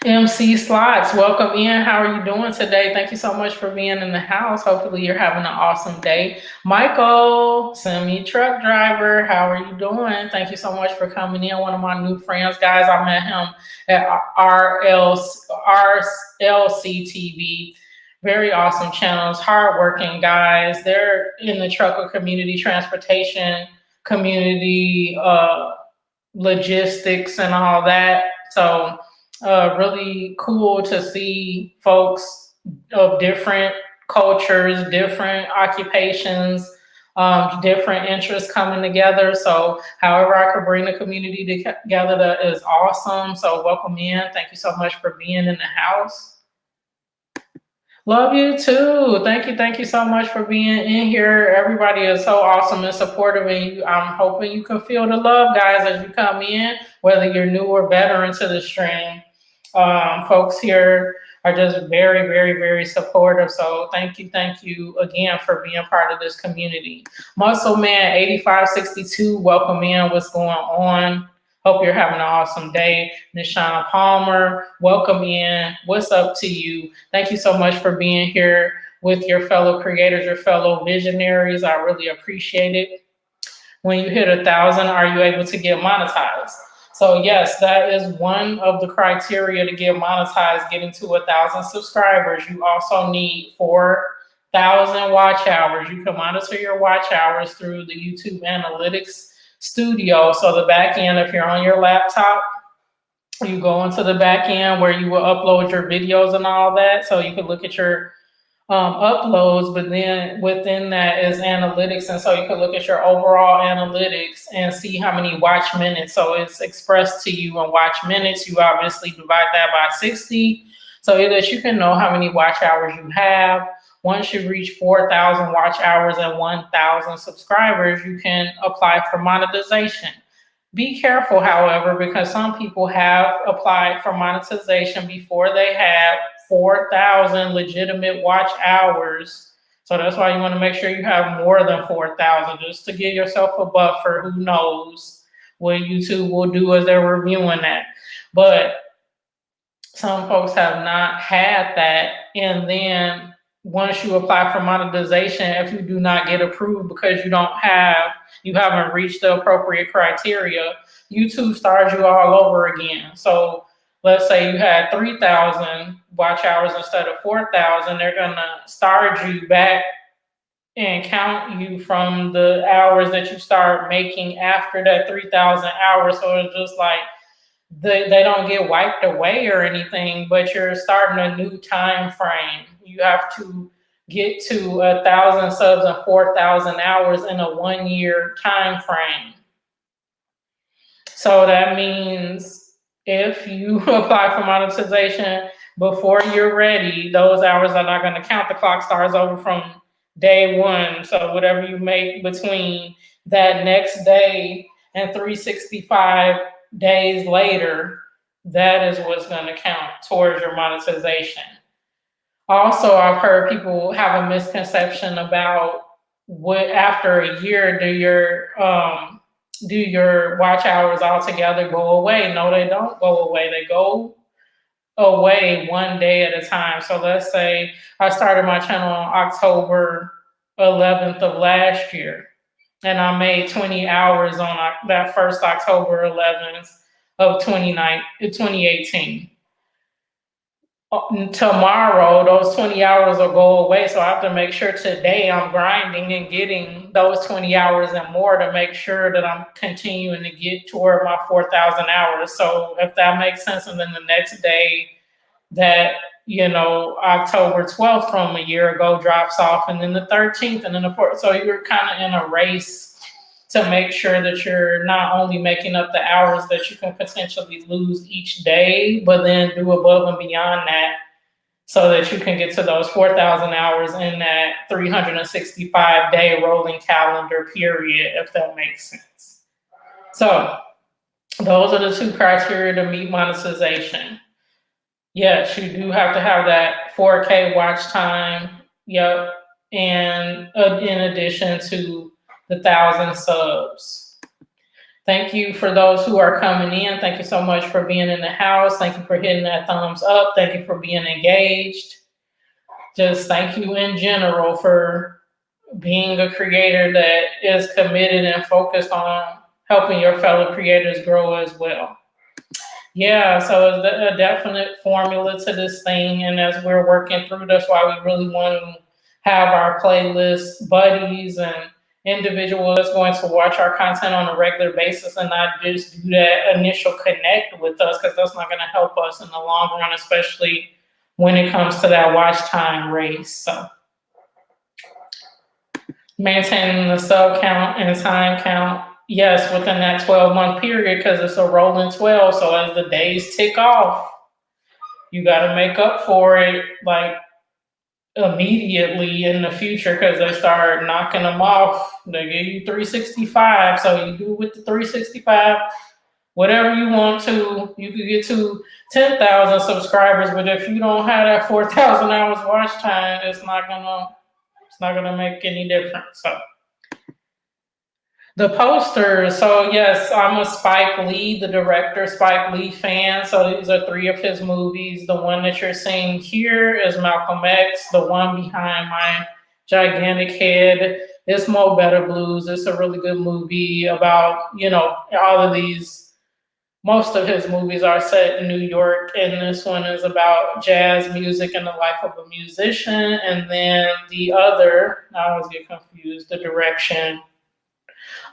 [SPEAKER 1] MC Slots, welcome in. How are you doing today? Thank you so much for being in the house. Hopefully you're having an awesome day. Michael, semi-truck driver, how are you doing? Thank you so much for coming in. One of my new friends, guys. I met him at RLC TV. Very awesome channels, hardworking guys. They're in the trucker community, transportation community, logistics and all that. So really cool to see folks of different cultures, different occupations, different interests coming together. So however I could bring the community together, that is awesome. So welcome in. Thank you so much for being in the house. Love you too. Thank you so much for being in here. Everybody is so awesome and supportive, and I'm hoping you can feel the love, guys, as you come in, whether you're new or veteran to the stream. Folks here are just very, very, very supportive. So thank you again for being part of this community. Muscle Man 8562, welcome in. What's going on? Hope you're having an awesome day. Nishana Palmer, welcome in. What's up to you? Thank you so much for being here with your fellow creators, your fellow visionaries. I really appreciate it. When you hit 1,000, are you able to get monetized? So yes, that is one of the criteria to get monetized, getting to 1,000 subscribers. You also need 4,000 watch hours. You can monitor your watch hours through the YouTube Analytics Studio. So the back end, if you're on your laptop, you go into the back end where you will upload your videos and all that. So you can look at your uploads, but then within that is analytics. And so you can look at your overall analytics and see how many watch minutes. So it's expressed to you in watch minutes. You obviously divide that by 60 so that you can know how many watch hours you have. Once you reach 4,000 watch hours and 1,000 subscribers, you can apply for monetization. Be careful, however, because some people have applied for monetization before they have 4,000 legitimate watch hours. So that's why you want to make sure you have more than 4,000 just to give yourself a buffer. Who knows what YouTube will do as they're reviewing that. But some folks have not had that. And then once you apply for monetization, if you do not get approved because you haven't reached the appropriate criteria, YouTube stars you all over again. So let's say you had 3,000 watch hours instead of 4,000, they're gonna star you back and count you from the hours that you start making after that 3,000 hours. So it's just like they don't get wiped away or anything, but you're starting a new time frame. You have to get to 1,000 subs and 4,000 hours in a 1 year time frame. So that means if you apply for monetization before you're ready, those hours are not going to count. The clock starts over from day one. So whatever you make between that next day and 365 days later, that is what's going to count towards your monetization. Also, I've heard people have a misconception about what after a year do your watch hours altogether go away. No, they don't go away. They go away one day at a time. So let's say I started my channel on October 11th of last year, and I made 20 hours on that first October 11th of 2018. Tomorrow those 20 hours will go away, so I have to make sure today I'm grinding and getting those 20 hours and more to make sure that I'm continuing to get toward my 4,000 hours. So if that makes sense, and then the next day that October 12th from a year ago drops off, and then the 13th, and then the 4th, so you're kind of in a race to make sure that you're not only making up the hours that you can potentially lose each day, but then do above and beyond that so that you can get to those 4,000 hours in that 365-day rolling calendar period, if that makes sense. So those are the two criteria to meet monetization. Yes, you do have to have that 4K watch time. Yep. And in addition to the 1,000 subs. Thank you for those who are coming in. Thank you so much for being in the house. Thank you for hitting that thumbs up. Thank you for being engaged. Just thank you in general for being a creator that is committed and focused on helping your fellow creators grow as well. Yeah, so it's a definite formula to this thing. And as we're working through, that's why we really want to have our playlist buddies and individuals that's going to watch our content on a regular basis and not just do that initial connect with us, because that's not going to help us in the long run, especially when it comes to that watch time race. So maintaining the sub count and time count, yes, within that 12-month period, because it's a rolling 12. So as the days tick off, you got to make up for it like immediately in the future, because they start knocking them off. They give you 365, so you do with the 365 whatever you want to. You could get to 10,000 subscribers, but if you don't have that 4,000 hours watch time, it's not gonna make any difference. So the posters. So yes, I'm a Spike Lee, the director, Spike Lee fan. So these are 3 of his movies. The one that you're seeing here is Malcolm X. The one behind my gigantic head is Mo Better Blues. It's a really good movie about, all of these. Most of his movies are set in New York, and this one is about jazz music and the life of a musician. And then the other, I always get confused, the direction.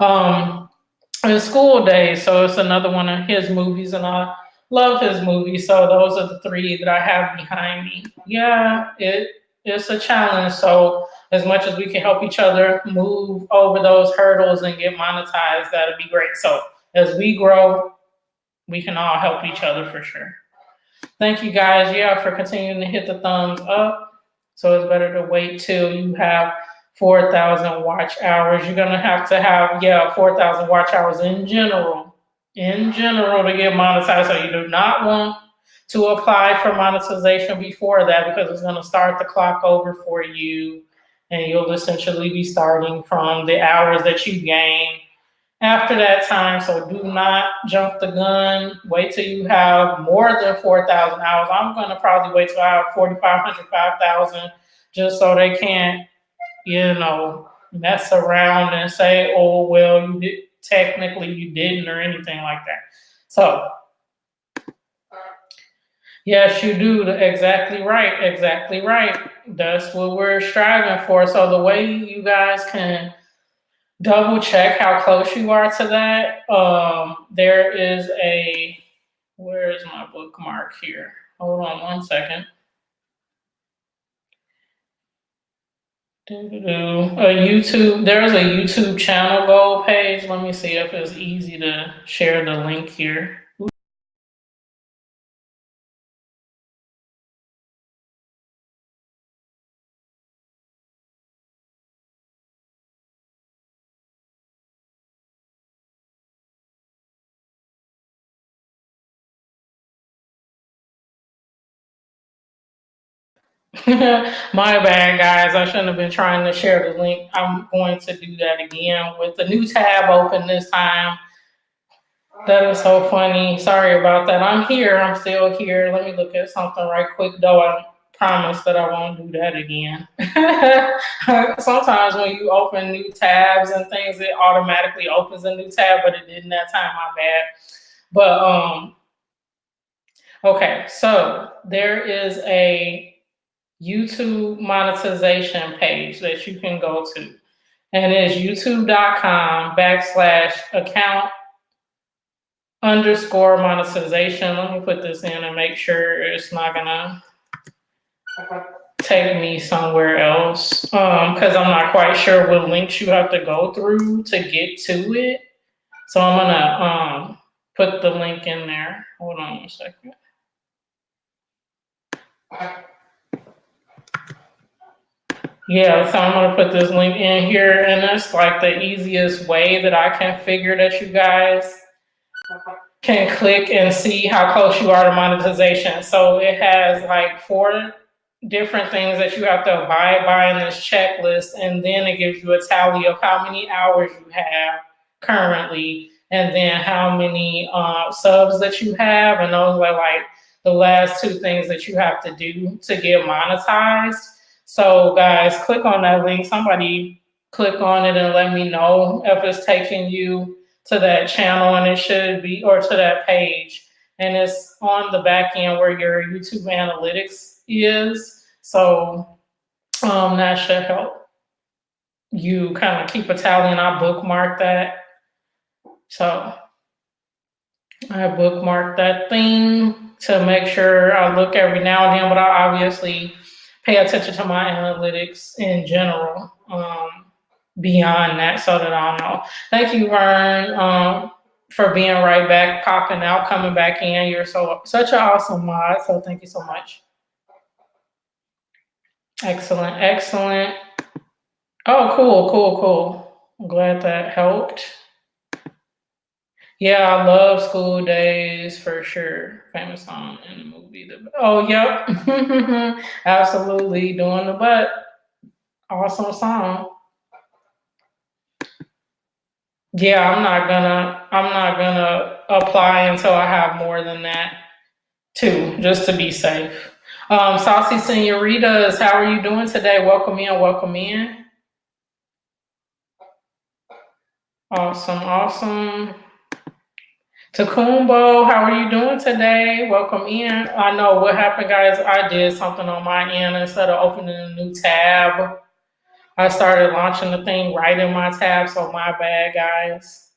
[SPEAKER 1] In School Days, so it's another one of his movies, and I love his movies. So those are the 3 that I have behind me. Yeah, it's a challenge. So as much as we can help each other move over those hurdles and get monetized, that'd be great. So as we grow, we can all help each other for sure. Thank you guys, for continuing to hit the thumbs up. So it's better to wait till you have 4,000 watch hours. You're gonna have to have 4,000 watch hours in general to get monetized. So you do not want to apply for monetization before that, because it's gonna start the clock over for you, and you'll essentially be starting from the hours that you gain after that time. So do not jump the gun. Wait till you have more than 4,000 hours. I'm going to probably wait till I have 4,500, 5,000, just so they can't, mess around and say, oh, well, technically you didn't, or anything like that. So yes, you do. Exactly right. That's what we're striving for. So the way you guys can double check how close you are to that, there is where is my bookmark here? Hold on one second. A YouTube, there's a YouTube channel goal page. Let me see if it's easy to share the link here. My bad, guys. I shouldn't have been trying to share the link. I'm going to do that again with the new tab open this time. That is so funny. Sorry about that. I'm here. I'm still here. Let me look at something right quick, though. I promise that I won't do that again. Sometimes when you open new tabs and things, it automatically opens a new tab, but it didn't that time. My bad. But okay. So there is a YouTube monetization page that you can go to, and it's youtube.com/account underscore monetization. Let me put this in and make sure it's not gonna take me somewhere else. Because I'm not quite sure what links you have to go through to get to it. So I'm gonna put the link in there. Hold on a second. Yeah, so I'm gonna put this link in here, and that's like the easiest way that I can figure that you guys can click and see how close you are to monetization. So it has like 4 different things that you have to abide by in this checklist, and then it gives you a tally of how many hours you have currently, and then how many subs that you have, and those are like the last 2 things that you have to do to get monetized. So guys, click on that link. Somebody click on it and let me know if it's taking you to that channel, and it should be, or to that page, and it's on the back end where your YouTube analytics is. So that should help you kind of keep a tally, and I bookmark that. So I bookmark that thing to make sure I look every now and then, but I obviously pay attention to my analytics in general. Beyond that, so that I'll know. Thank you, Vern, for being right back, popping out, coming back in. You're such an awesome mod, so thank you so much. Excellent, excellent. Oh, cool. I'm glad that helped. Yeah, I love School Days for sure. Famous song in the movie. Oh, yep. Absolutely. Doing the butt. Awesome song. Yeah, I'm not gonna apply until I have more than that too, just to be safe. Saucy Senoritas, how are you doing today? Welcome in, welcome in. Awesome. Takumbo, how are you doing today? Welcome in. I know what happened, guys. I did something on my end. Instead of opening a new tab, I started launching the thing right in my tab, so my bad, guys.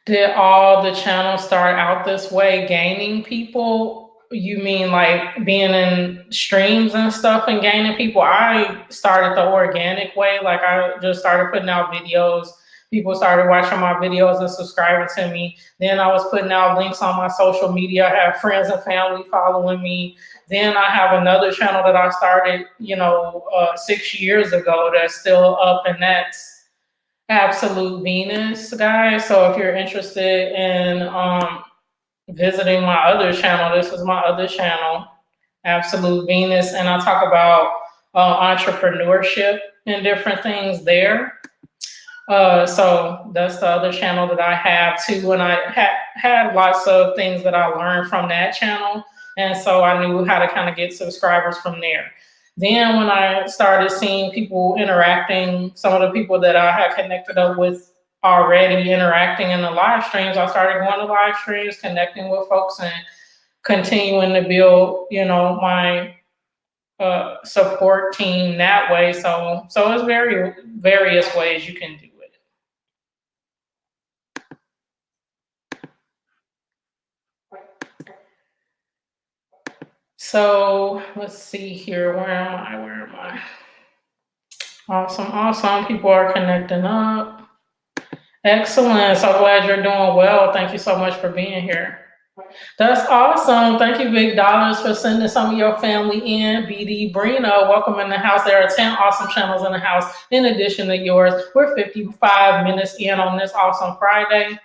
[SPEAKER 1] Did all the channels start out this way, gaining people? You mean like being in streams and stuff and gaining people? I started the organic way. Like I just started putting out videos. People started watching my videos and subscribing to me. Then I was putting out links on my social media. I have friends and family following me. Then I have another channel that I started, 6 years ago that's still up, and that's Absolute Venus, guys. So if you're interested in visiting my other channel, this is my other channel, Absolute Venus, and I talk about entrepreneurship and different things there. So that's the other channel that I have too, and I had lots of things that I learned from that channel, and so I knew how to kind of get subscribers from there. Then when I started seeing people interacting, some of the people that I had connected up with already interacting in the live streams, I started going to live streams, connecting with folks, and continuing to build, my support team that way. So it's various ways you can do it. So let's see here. Where am I? Where am I? Awesome, awesome. People are connecting up. Excellent. So glad you're doing well. Thank you so much for being here. That's awesome. Thank you, Big Dollars, for sending some of your family in. BD Brino, welcome in the house. There are 10 awesome channels in the house in addition to yours. We're 55 minutes in on this awesome Friday.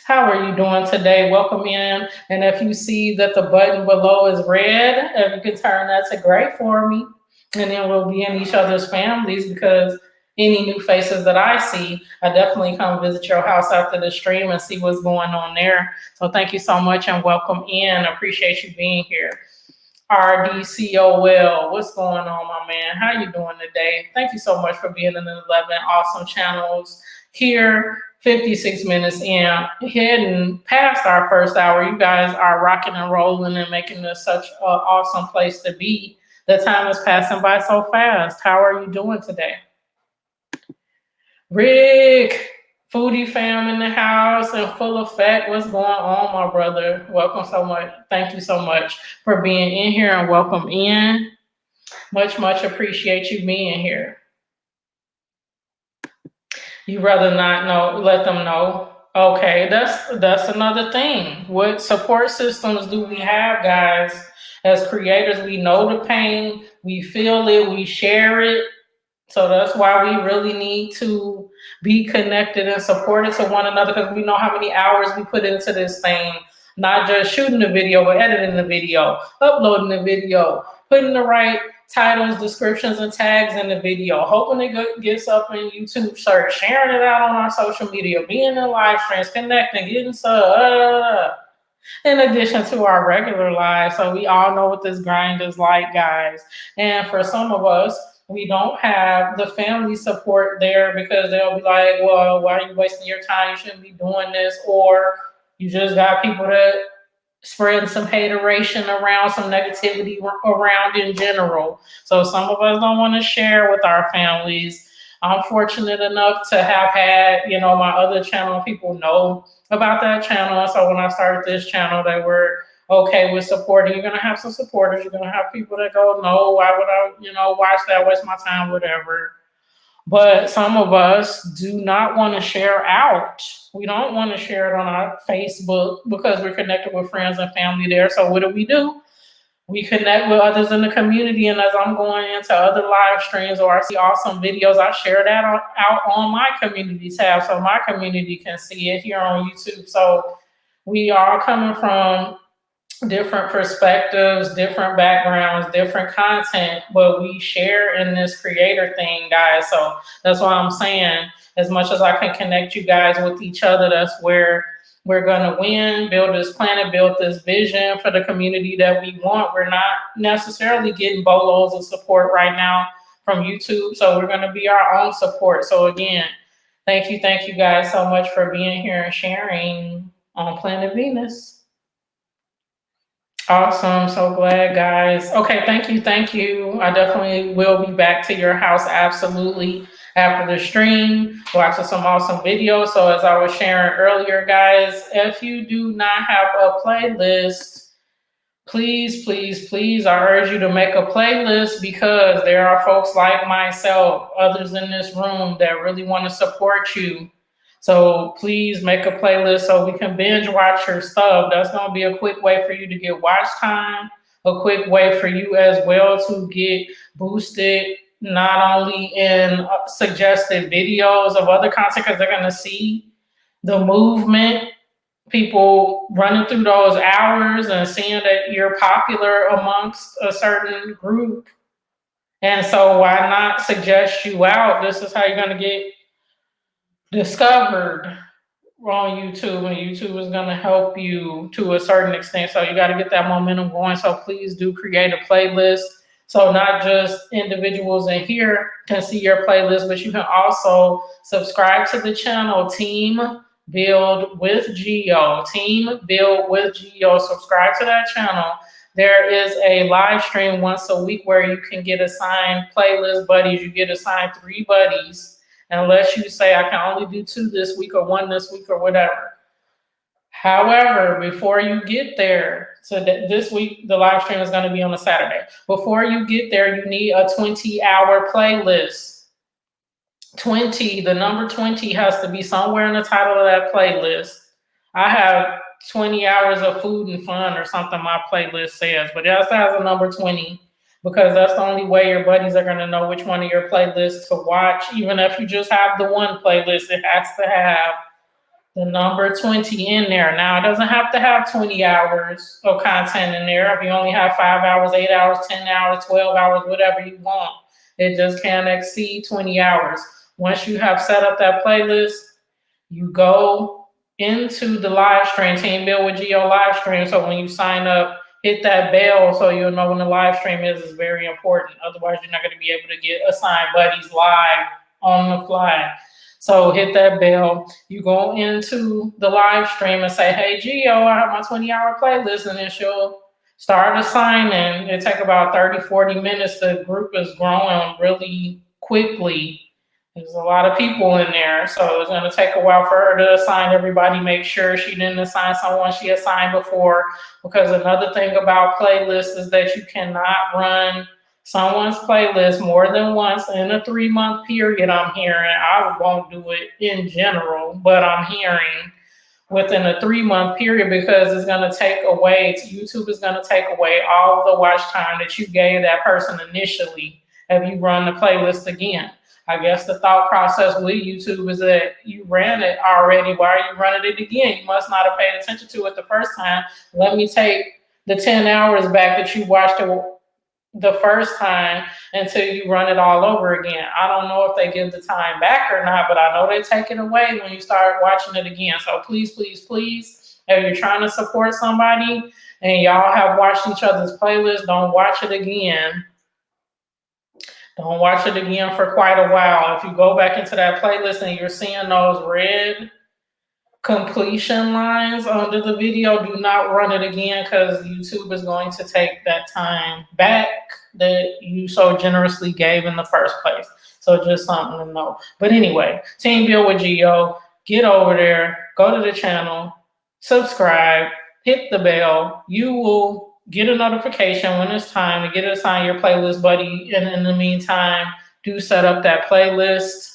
[SPEAKER 1] How are you doing today? Welcome in. And if you see that the button below is red, if you can turn that to gray for me, and then we'll be in each other's families because any new faces that I see, I definitely come visit your house after the stream and see what's going on there. So thank you so much and welcome in. Appreciate you being here. RDCOL, what's going on, my man? How you doing today? Thank you so much for being in the 11 awesome channels here. 56 minutes in, heading past our first hour. You guys are rocking and rolling and making this such an awesome place to be. The time is passing by so fast. How are you doing today? Rick, foodie fam in the house and full effect. What's going on, my brother? Welcome so much. Thank you so much for being in here and welcome in. Much, much appreciate you being here. You rather not know, let them know. Okay, that's another thing. What support systems do we have, guys? As creators, we know the pain, we feel it, we share it. So that's why we really need to be connected and supported to one another because we know how many hours we put into this thing. Not just shooting the video, but editing the video, uploading the video, putting the right titles, descriptions, and tags in the video, hoping it gets up in YouTube search, sharing it out on our social media, being in live streams, connecting, getting in addition to our regular lives. So we all know what this grind is like, guys. And for some of us, we don't have the family support there because they'll be like, well, why are you wasting your time? You shouldn't be doing this. Or you just got people that spreading some hateration around, some negativity around in general. So some of us don't want to share with our families. I'm fortunate enough to have had, my other channel, people know about that channel. So when I started this channel, they were okay with supporting. You're gonna have some supporters. You're gonna have people that go, no, why would I, watch that, waste my time, whatever. But some of us do not want to share out. We don't want to share it on our Facebook because we're connected with friends and family there. So what do? We connect with others in the community. And as I'm going into other live streams or I see awesome videos, I share that out on my community tab so my community can see it here on YouTube. So we are coming from different perspectives, different backgrounds, different content, but we share in this creator thing, guys. So that's why I'm saying, as much as I can connect you guys with each other, that's where we're gonna win, build this planet, build this vision for the community that we want. We're not necessarily getting boatloads of support right now from YouTube, so we're gonna be our own support. So again, thank you guys so much for being here and sharing on Planet Venus. Awesome. So glad, guys. Okay, thank you. I definitely will be back to your house absolutely after the stream, watching some awesome videos. So as I was sharing earlier, guys, if you do not have a playlist, please, I urge you to make a playlist because there are folks like myself, others in this room that really want to support you. So please make a playlist so we can binge watch your stuff. That's going to be a quick way for you to get watch time, a quick way for you as well to get boosted, not only in suggested videos of other content, because they're going to see the movement, people running through those hours and seeing that you're popular amongst a certain group. And so why not suggest you out? This is how you're going to get discovered on YouTube, and YouTube is going to help you to a certain extent. So you got to get that momentum going. So please do create a playlist. So not just individuals in here can see your playlist, but you can also subscribe to the channel Team Build with Geo. Team Build with Geo. Subscribe to that channel. There is a live stream once a week where you can get assigned playlist buddies. You get assigned 3 buddies. Unless you say, I can only do 2 this week or 1 this week or whatever. However, before you get there So this week, the live stream is going to be on a Saturday. Before you get there, you need a 20-hour playlist. 20, the number 20 has to be somewhere in the title of that playlist. I have 20 hours of food and fun or something my playlist says, but it has to have a number 20 because that's the only way your buddies are going to know which one of your playlists to watch. Even if you just have the one playlist, it has to have the number 20 in there. Now, it doesn't have to have 20 hours of content in there. If you only have 5 hours, 8 hours, 10 hours, 12 hours, whatever you want, it just can't exceed 20 hours. Once you have set up that playlist, you go into the live stream, Team Build with Geo live stream. So when you sign up, hit that bell so you'll know when the live stream is very important. Otherwise, you're not going to be able to get assigned buddies live on the fly. So hit that bell. You go into the live stream and say, hey, Geo, I have my 20-hour playlist, and then she'll start assigning. It take about 30, 40 minutes. The group is growing really quickly. There's a lot of people in there, so it's going to take a while for her to assign everybody, make sure she didn't assign someone she assigned before, because another thing about playlists is that you cannot run someone's playlist more than once in a 3-month period. I'm hearing, I won't do it in general, but I'm hearing within a 3-month period, because it's going to take away, YouTube is going to take away all the watch time that you gave that person initially if you run the playlist again. I guess the thought process with YouTube is that you ran it already. Why are you running it again? You must not have paid attention to it the first time. Let me take the 10 hours back that you watched it the first time until you run it all over again. I don't know if they give the time back or not, but I know they take it away when you start watching it again. So please, please, please, if you're trying to support somebody and y'all have watched each other's playlist, don't watch it again. Don't watch it again for quite a while. If you go back into that playlist and you're seeing those red completion lines under the video, do not run it again, because YouTube is going to take that time back that you so generously gave in the first place. So just something to know. But anyway, Team Build with Geo, get over there, go to the channel, subscribe, hit the bell. You will get a notification when it's time to get assigned your playlist buddy. And in the meantime, do set up that playlist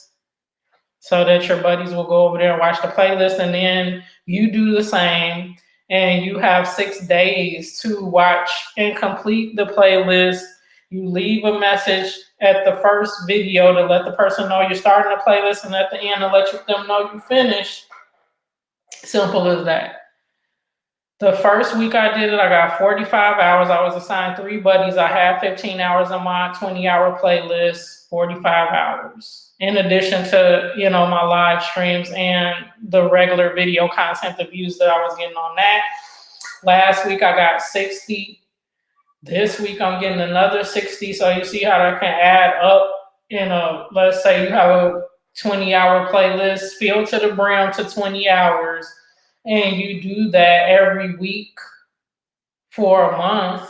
[SPEAKER 1] so that your buddies will go over there and watch the playlist. And then you do the same. And you have 6 days to watch and complete the playlist. You leave a message at the first video to let the person know you're starting the playlist, and at the end to let them know you finished. Simple as that. The first week I did it, I got 45 hours. I was assigned 3 buddies. I had 15 hours on my 20-hour playlist, 45 hours. In addition to, my live streams and the regular video content, the views that I was getting on that. Last week I got 60. This week I'm getting another 60. So you see how that can add up. Let's say you have a 20-hour playlist filled to the brim to 20 hours. And you do that every week for a month.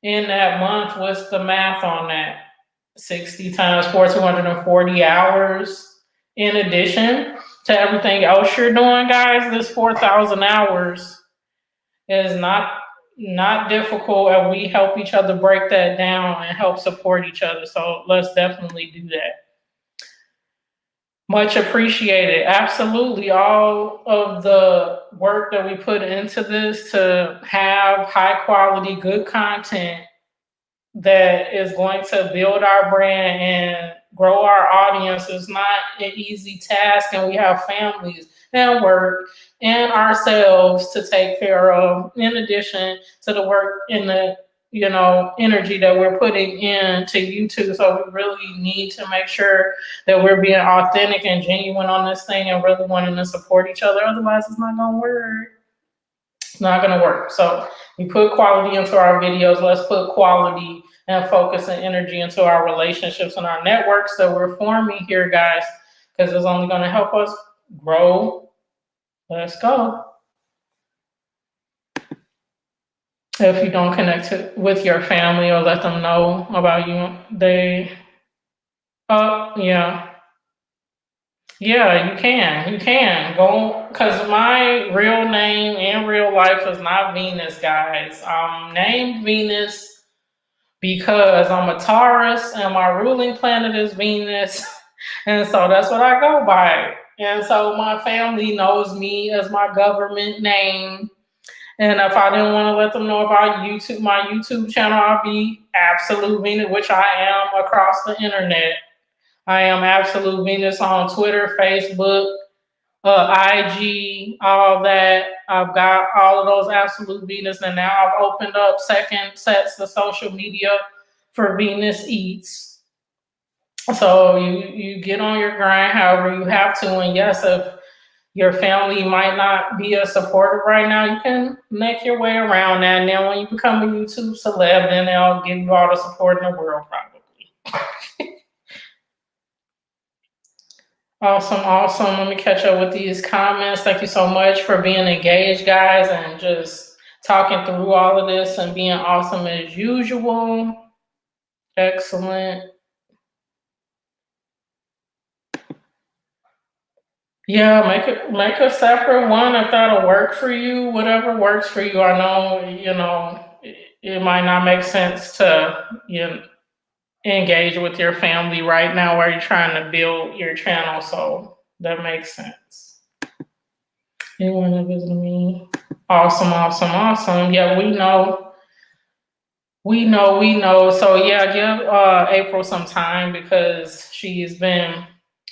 [SPEAKER 1] In that month, what's the math on that? 60 times 4, 240 hours. In addition to everything else you're doing, guys, this 4,000 hours is not difficult, and we help each other break that down and help support each other. So let's definitely do that. Much appreciated. Absolutely. All of the work that we put into this to have high quality, good content that is going to build our brand and grow our audience is not an easy task. And we have families and work and ourselves to take care of, in addition to the work and the energy that we're putting into YouTube. So we really need to make sure that we're being authentic and genuine on this thing and really wanting to support each other. Otherwise, it's not going to work. It's not going to work. So we put quality into our videos. Let's put quality and focus and energy into our relationships and our networks that we're forming here, guys, because it's only going to help us grow. Let's go. If you don't connect with your family or let them know about you, yeah. Yeah, you can go because my real name in real life is not Venus, guys. I'm named Venus because I'm a Taurus and my ruling planet is Venus, and so that's what I go by. And so my family knows me as my government name. And if I didn't want to let them know about YouTube, my YouTube channel, I'll be Absolute Venus, which I am across the internet. I am Absolute Venus on Twitter, Facebook, IG, all that. I've got all of those Absolute Venus, and now I've opened up second sets of social media for Venus Eats. So you get on your grind however you have to, and yes, if your family might not be as supportive right now, you can make your way around that. And then when you become a YouTube celeb, then they'll give you all the support in the world, probably. Awesome, awesome. Let me catch up with these comments. Thank you so much for being engaged, guys, and just talking through all of this and being awesome as usual. Excellent. Yeah, make a separate one if that'll work for you. Whatever works for you. I know it might not make sense to engage with your family right now while you're trying to build your channel, so that makes sense. Anyone that visited me? Awesome, awesome, awesome. Yeah, we know. So yeah, give April some time because she's been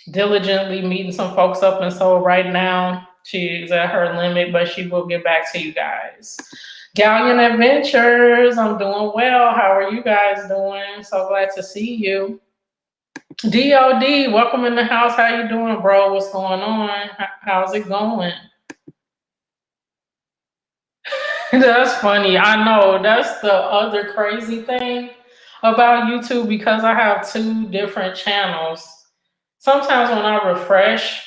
[SPEAKER 1] diligently meeting some folks up, and so right now she's at her limit, but she will get back to you guys. Galleon Adventures, I'm doing well. How are you guys doing? So glad to see you. DOD, welcome in the house. How you doing, bro? What's going on? How's it going? That's funny. I know. That's the other crazy thing about YouTube because I have two different channels. Sometimes when I refresh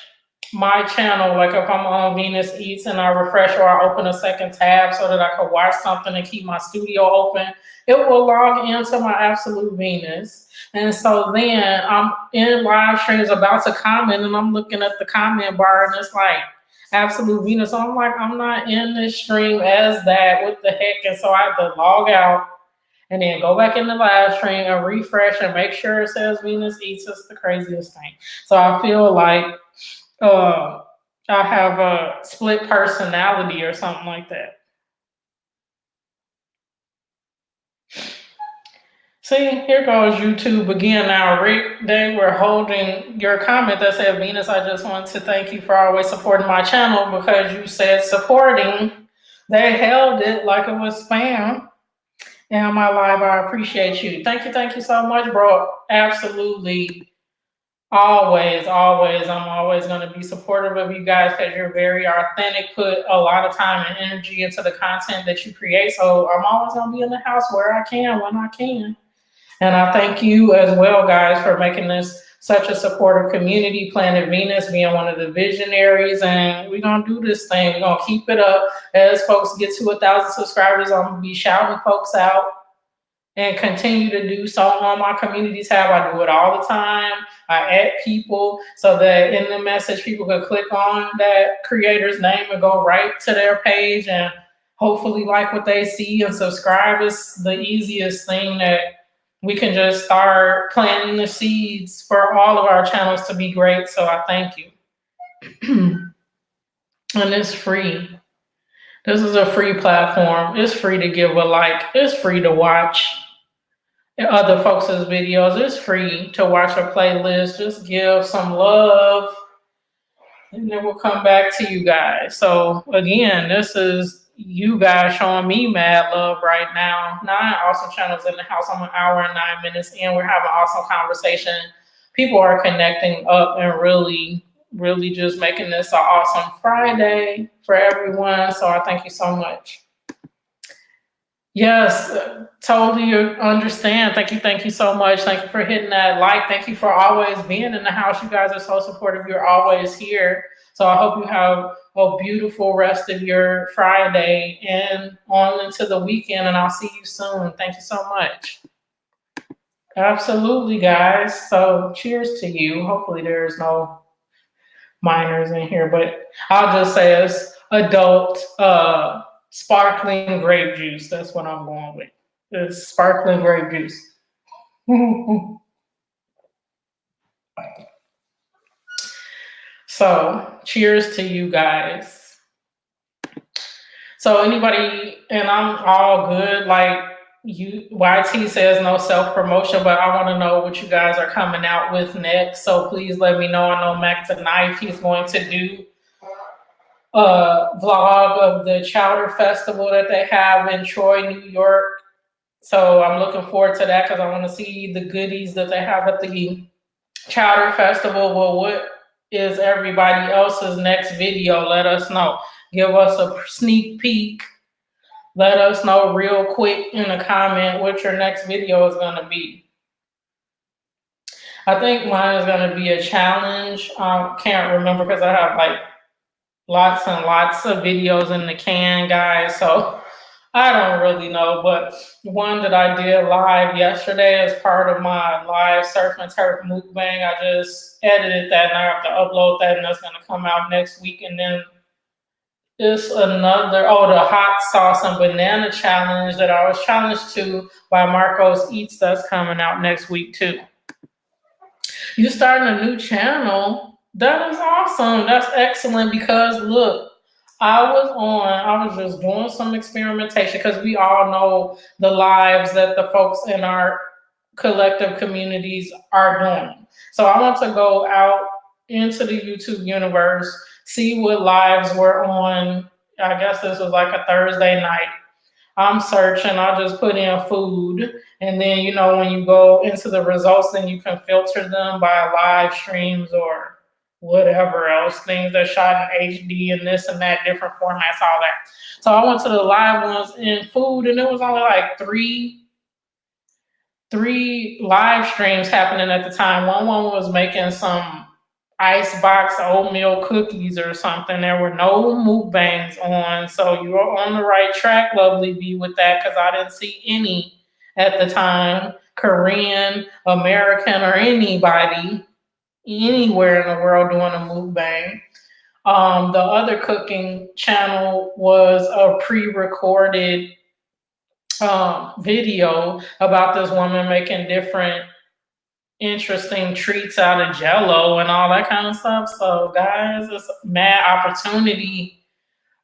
[SPEAKER 1] my channel, like if I'm on Venus Eats and I refresh or I open a second tab so that I can watch something and keep my studio open, it will log into my Absolute Venus. And so then I'm in live streams about to comment and I'm looking at the comment bar and it's like Absolute Venus. So I'm like, I'm not in this stream as that. What the heck? And so I have to log out and then go back in the live stream and refresh and make sure it says Venus Eats. It's the craziest thing. So I feel like I have a split personality or something like that. See, here goes YouTube again now. Rick, they were holding your comment that said, Venus, I just want to thank you for always supporting my channel because you said supporting. They held it like it was spam. And on my live, I appreciate you. Thank you so much, bro. Absolutely. Always, always. I'm always going to be supportive of you guys because you're very authentic, put a lot of time and energy into the content that you create. So I'm always going to be in the house where I can, when I can. And I thank you as well, guys, for making this such a supportive community. Planet Venus being one of the visionaries, and we're gonna do this thing. We're gonna keep it up. As folks get to 1,000 subscribers, I'm gonna be shouting folks out and continue to do so on my community tab. I do it all the time. I add people so that in the message, people can click on that creator's name and go right to their page and hopefully like what they see and subscribe. Is the easiest thing that we can just start planting the seeds for all of our channels to be great. So I thank you. And it's free. This is a free platform. It's free to give a like. It's free to watch other folks' videos. It's free to watch a playlist. Just give some love and then we'll come back to you guys. So again, this is you guys showing me mad love right now. 9 awesome channels in the house. I'm an hour and 9 minutes in. We're having awesome conversation. People are connecting up and really, really just making this an awesome Friday for everyone. So I thank you so much. Yes, totally understand. Thank you so much. Thank you for hitting that like. Thank you for always being in the house. You guys are so supportive. You're always here. So I hope you have a beautiful rest of your Friday and on into the weekend. And I'll see you soon. Thank you so much. Absolutely, guys. So cheers to you. Hopefully there's no minors in here, but I'll just say it's adult sparkling grape juice. That's what I'm going with. It's sparkling grape juice. So, cheers to you guys. So, anybody, and I'm all good. Like YT says, no self promotion, but I want to know what you guys are coming out with next. So, please let me know. I know Mac the Knife, he's going to do a vlog of the Chowder Festival that they have in Troy, New York. So, I'm looking forward to that because I want to see the goodies that they have at the Chowder Festival. Well, what is everybody else's next video? Let us know. Give us a sneak peek. Let us know real quick in a comment what your next video is going to be. I think mine is going to be a challenge. I can't remember because I have like lots and lots of videos in the can, guys. So I don't really know, but one that I did live yesterday as part of my live surf and turf mukbang, I just edited that and I have to upload that, and that's going to come out next week. And then it's another, the hot sauce and banana challenge that I was challenged to by Marcos Eats, that's coming out next week too. You starting a new channel? That is awesome. That's excellent because look, I was just doing some experimentation because we all know the lives that the folks in our collective communities are doing. So I want to go out into the YouTube universe, see what lives were on. I guess this was like a Thursday night. I'm searching, I'll just put in food. And then, you know, when you go into the results, then you can filter them by live streams or whatever else, things that shot in HD and this and that, different formats, all that. So I went to the live ones in food, and it was only like three live streams happening at the time. One was making some icebox oatmeal cookies or something. There were no mukbangs on, so you were on the right track, Lovely B, with that, because I didn't see any at the time, Korean, American, or anybody anywhere in the world doing a mukbang. The other cooking channel was a pre-recorded video about this woman making different interesting treats out of Jello and all that kind of stuff. So guys, it's mad opportunity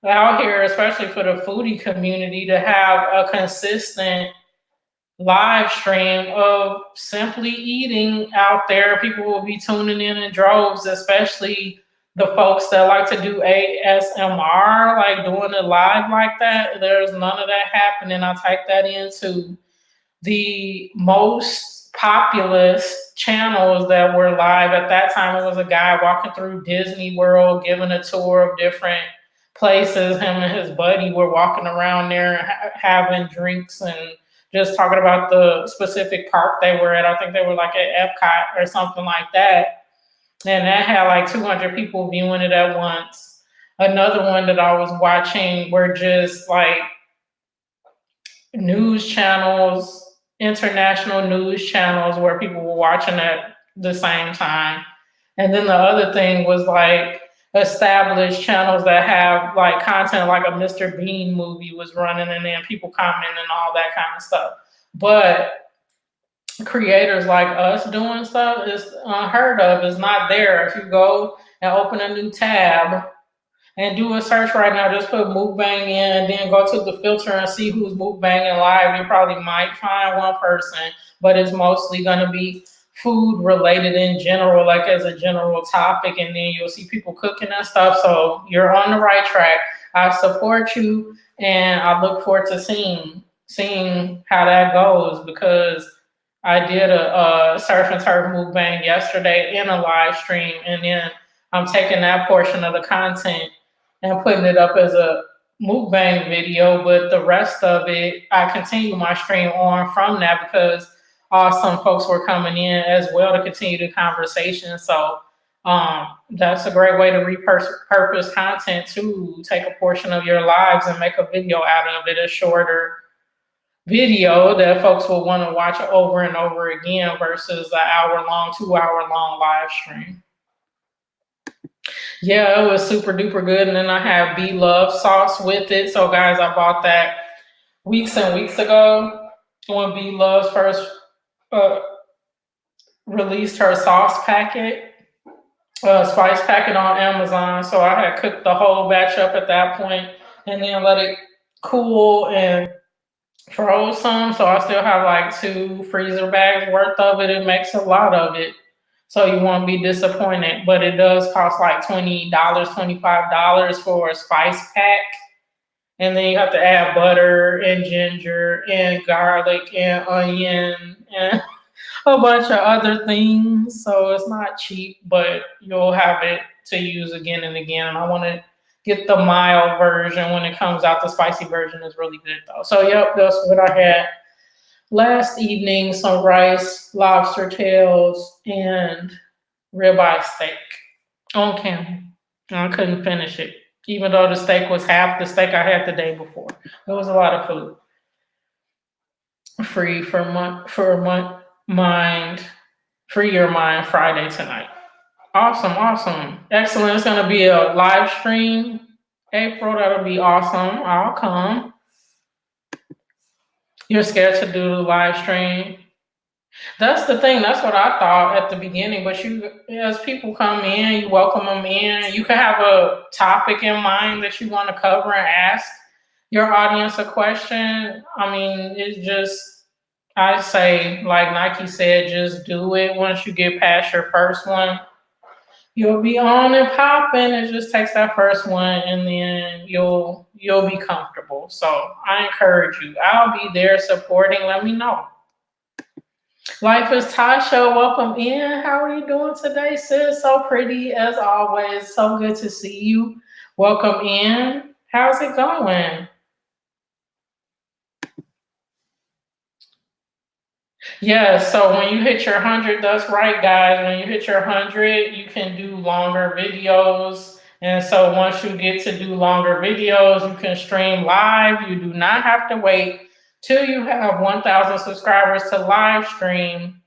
[SPEAKER 1] out here, especially for the foodie community, to have a consistent live stream of simply eating out there. People will be tuning in droves, especially the folks that like to do ASMR, like doing it live like that. There's none of that happening. I typed that into the most populous channels that were live at that time. It was a guy walking through Disney World, giving a tour of different places. Him and his buddy were walking around there having drinks and just talking about the specific park they were at. I think they were like at Epcot or something like that. And that had like 200 people viewing it at once. Another one that I was watching were just like news channels, international news channels where people were watching at the same time. And then the other thing was like established channels that have like content, like a Mr. Bean movie was running and then people commenting and all that kind of stuff. But creators like us doing stuff is unheard of. It's not there. If you go and open a new tab and do a search right now, just put mukbang in and then go to the filter and see who's mukbanging live. You probably might find one person, but it's mostly going to be food related in general, like as a general topic. And then you'll see people cooking and stuff. So you're on the right track. I support you and I look forward to seeing how that goes, because I did a surf and turf mukbang yesterday in a live stream, and then I'm taking that portion of the content and putting it up as a mukbang video, but the rest of it, I continue my stream on from that because some folks were coming in as well to continue the conversation. So that's a great way to repurpose content, to take a portion of your lives and make a video out of it, a shorter video that folks will want to watch over and over again versus an hour-long, 2-hour-long live stream. Yeah, it was super duper good. And then I have Be Love sauce with it. So guys, I bought that weeks and weeks ago when Be Love's first uh, released her sauce packet, spice packet on Amazon. So I had cooked the whole batch up at that point and then let it cool and froze some. So I still have like 2 freezer bags worth of it. It makes a lot of it. So you won't be disappointed. But it does cost like $20, $25 for a spice pack. And then you have to add butter and ginger and garlic and onion and a bunch of other things. So it's not cheap, but you'll have it to use again and again. And I want to get the mild version when it comes out. The spicy version is really good though. So yep, that's what I had last evening. Some rice, lobster tails, and ribeye steak on camera. I couldn't finish it, even though the steak was half the steak I had the day before. It was a lot of food. Free for mind, free your mind Friday tonight. Awesome, awesome, excellent. It's gonna be a live stream, April. That'll be awesome. I'll come. You're scared to do the live stream? That's the thing. That's what I thought at the beginning. But you, as people come in, you welcome them in. You can have a topic in mind that you want to cover and ask your audience a question. I mean, it's just, I say, like Nike said, just do it. Once you get past your first one, you'll be on and popping. It just takes that first one, and then you'll be comfortable. So I encourage you. I'll be there supporting. Let me know. Life is Tasha. Welcome in. How are you doing today, sis? So pretty as always. So good to see you. Welcome in. How's it going? Yeah, so when you hit your 100, that's right, guys. When you hit your 100, you can do longer videos. And so once you get to do longer videos, you can stream live. You do not have to wait till you have 1,000 subscribers to live stream.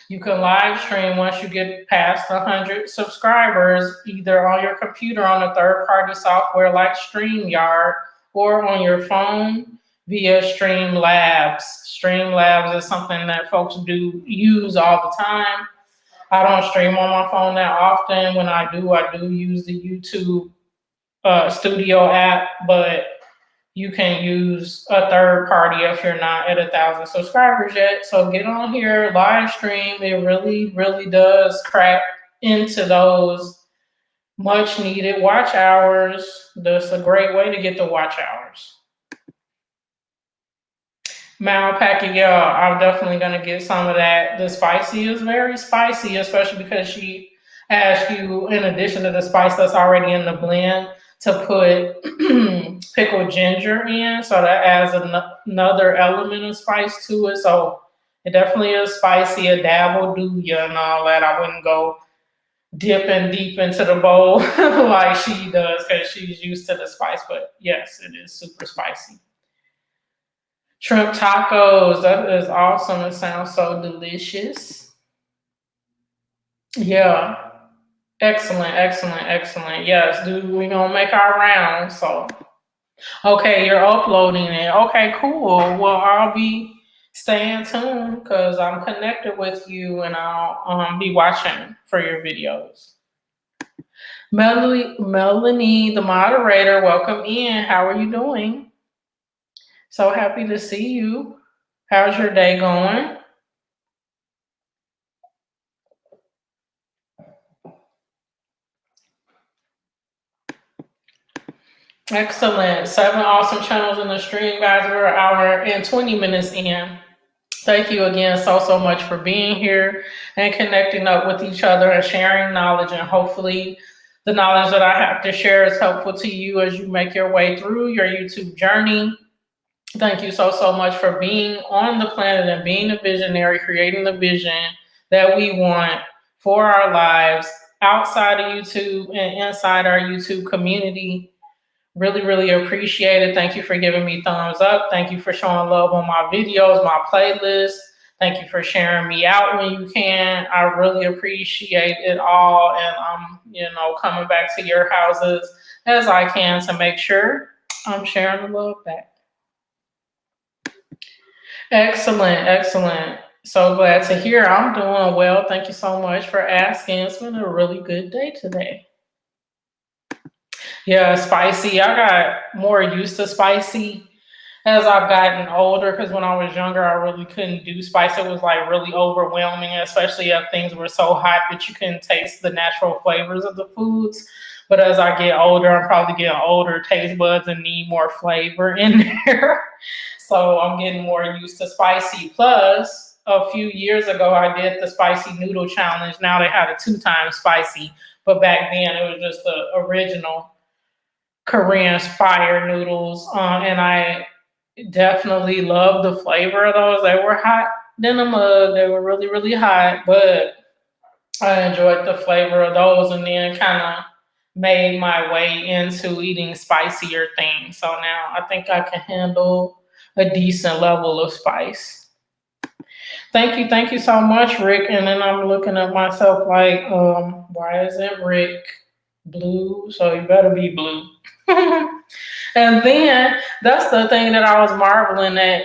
[SPEAKER 1] You can live stream once you get past 100 subscribers, either on your computer on a third-party software like StreamYard or on your phone via Streamlabs. Streamlabs is something that folks do use all the time. I don't stream on my phone that often. When I do use the YouTube Studio app, but you can use a third party if you're not at 1,000 subscribers yet. So get on here, live stream. It really, really does crack into those much needed watch hours. That's a great way to get the watch hours. Mal packet, yeah, I'm definitely gonna get some of that. The spicy is very spicy, especially because she asked you, in addition to the spice that's already in the blend, to put pickled ginger in. So that adds another element of spice to it. So it definitely is spicy. A dab will do you and all that. I wouldn't go dipping deep into the bowl like she does because she's used to the spice. But yes, it is super spicy. Shrimp tacos, that is awesome. It sounds so delicious. Yeah. Excellent, excellent, excellent. Yes, dude, we're gonna make our round. So okay, you're uploading it. Okay, cool. Well, I'll be staying tuned because I'm connected with you and I'll be watching for your videos. Melanie, the moderator, welcome in. How are you doing? So happy to see you. How's your day going? Excellent. 7 awesome channels in the stream, guys. We're an hour and 20 minutes in. Thank you again so much for being here and connecting up with each other and sharing knowledge. And hopefully the knowledge that I have to share is helpful to you as you make your way through your YouTube journey. Thank you so much for being on the planet and being a visionary, creating the vision that we want for our lives outside of YouTube and inside our YouTube community. Really, really appreciate it. Thank you for giving me thumbs up. Thank you for showing love on my videos, my playlist. Thank you for sharing me out when you can. I really appreciate it all. And I'm coming back to your houses as I can to make sure I'm sharing the love back. Excellent, excellent. So glad to hear I'm doing well. Thank you so much for asking. It's been a really good day today. Yeah, spicy. I got more used to spicy as I've gotten older because when I was younger, I really couldn't do spice. It was like really overwhelming, especially if things were so hot that you couldn't taste the natural flavors of the foods. But as I get older, I'm probably getting older taste buds and need more flavor in there. So I'm getting more used to spicy. Plus, a few years ago, I did the spicy noodle challenge. Now they have a 2 times spicy, but back then it was just the original Korean fire noodles. And I definitely love the flavor of those. They were hot in the mug. They were really, really hot, but I enjoyed the flavor of those and then kind of made my way into eating spicier things. So now I think I can handle a decent level of spice. Thank you so much, Rick. And then I'm looking at myself like, why isn't Rick blue? So you better be blue. And then that's the thing that I was marveling at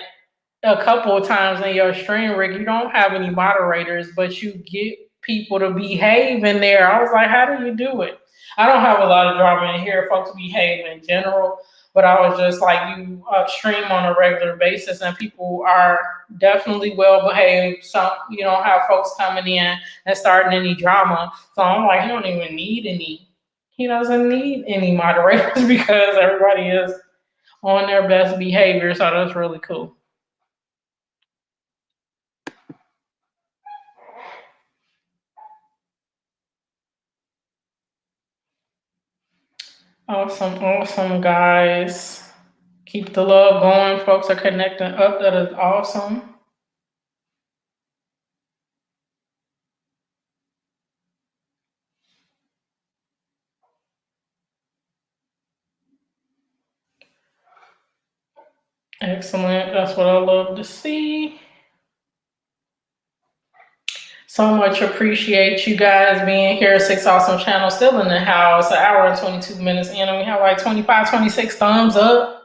[SPEAKER 1] a couple of times in your stream, Rick. You don't have any moderators, but you get people to behave in there. I was like, how do you do it? I don't have a lot of drama in here. Folks behave in general, but I was just like, you stream on a regular basis, and people are definitely well behaved. Some you don't have folks coming in and starting any drama. So I'm like, he don't even need any. He doesn't need any moderators because everybody is on their best behavior. So that's really cool. Awesome, awesome, guys. Keep the love going. Folks are connecting up. That is awesome. Excellent. That's what I love to see. So much appreciate you guys being here. Six Awesome Channel still in the house. An hour and 22 minutes in, and we have like 25, 26 thumbs up.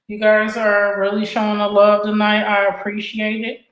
[SPEAKER 1] You guys are really showing the love tonight. I appreciate it.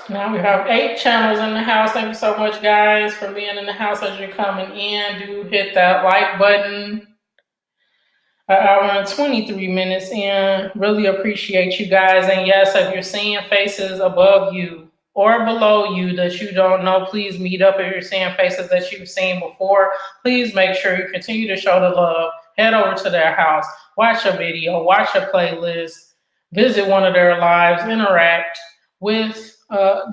[SPEAKER 1] Now we have 8 channels in the house. Thank you so much, guys, for being in the house as you're coming in. Do hit that like button. An hour and 23 minutes in. Really appreciate you guys. And yes, if you're seeing faces above you or below you that you don't know, please meet up. If you're seeing faces that you've seen before, please make sure you continue to show the love. Head over to their house, watch a video, watch a playlist, visit one of their lives, interact with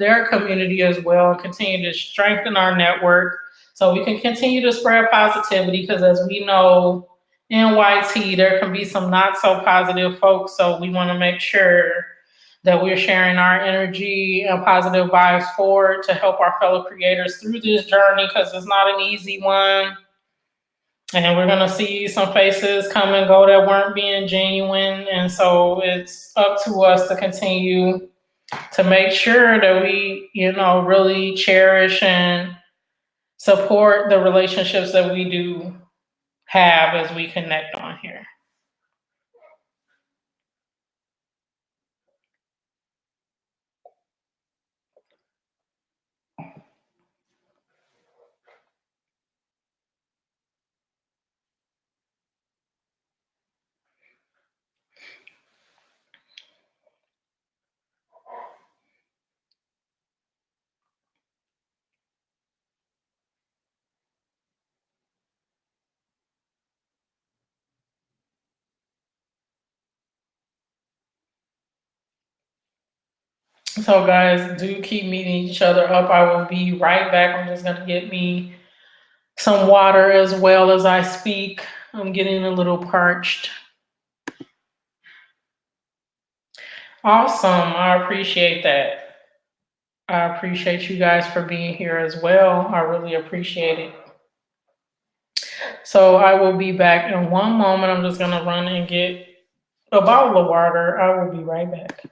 [SPEAKER 1] their community as well, and continue to strengthen our network so we can continue to spread positivity because as we know, in YT, there can be some not so positive folks. So we want to make sure that we're sharing our energy and positive vibes forward to help our fellow creators through this journey because it's not an easy one. And we're going to see some faces come and go that weren't being genuine. And so it's up to us to continue to make sure that we, really cherish and support the relationships that we do have as we connect on here. So, guys, do keep meeting each other up. I will be right back. I'm just going to get me some water as well as I speak. I'm getting a little parched. Awesome. I appreciate that. I appreciate you guys for being here as well. I really appreciate it. So I will be back in one moment. I'm just going to run and get a bottle of water. I will be right back.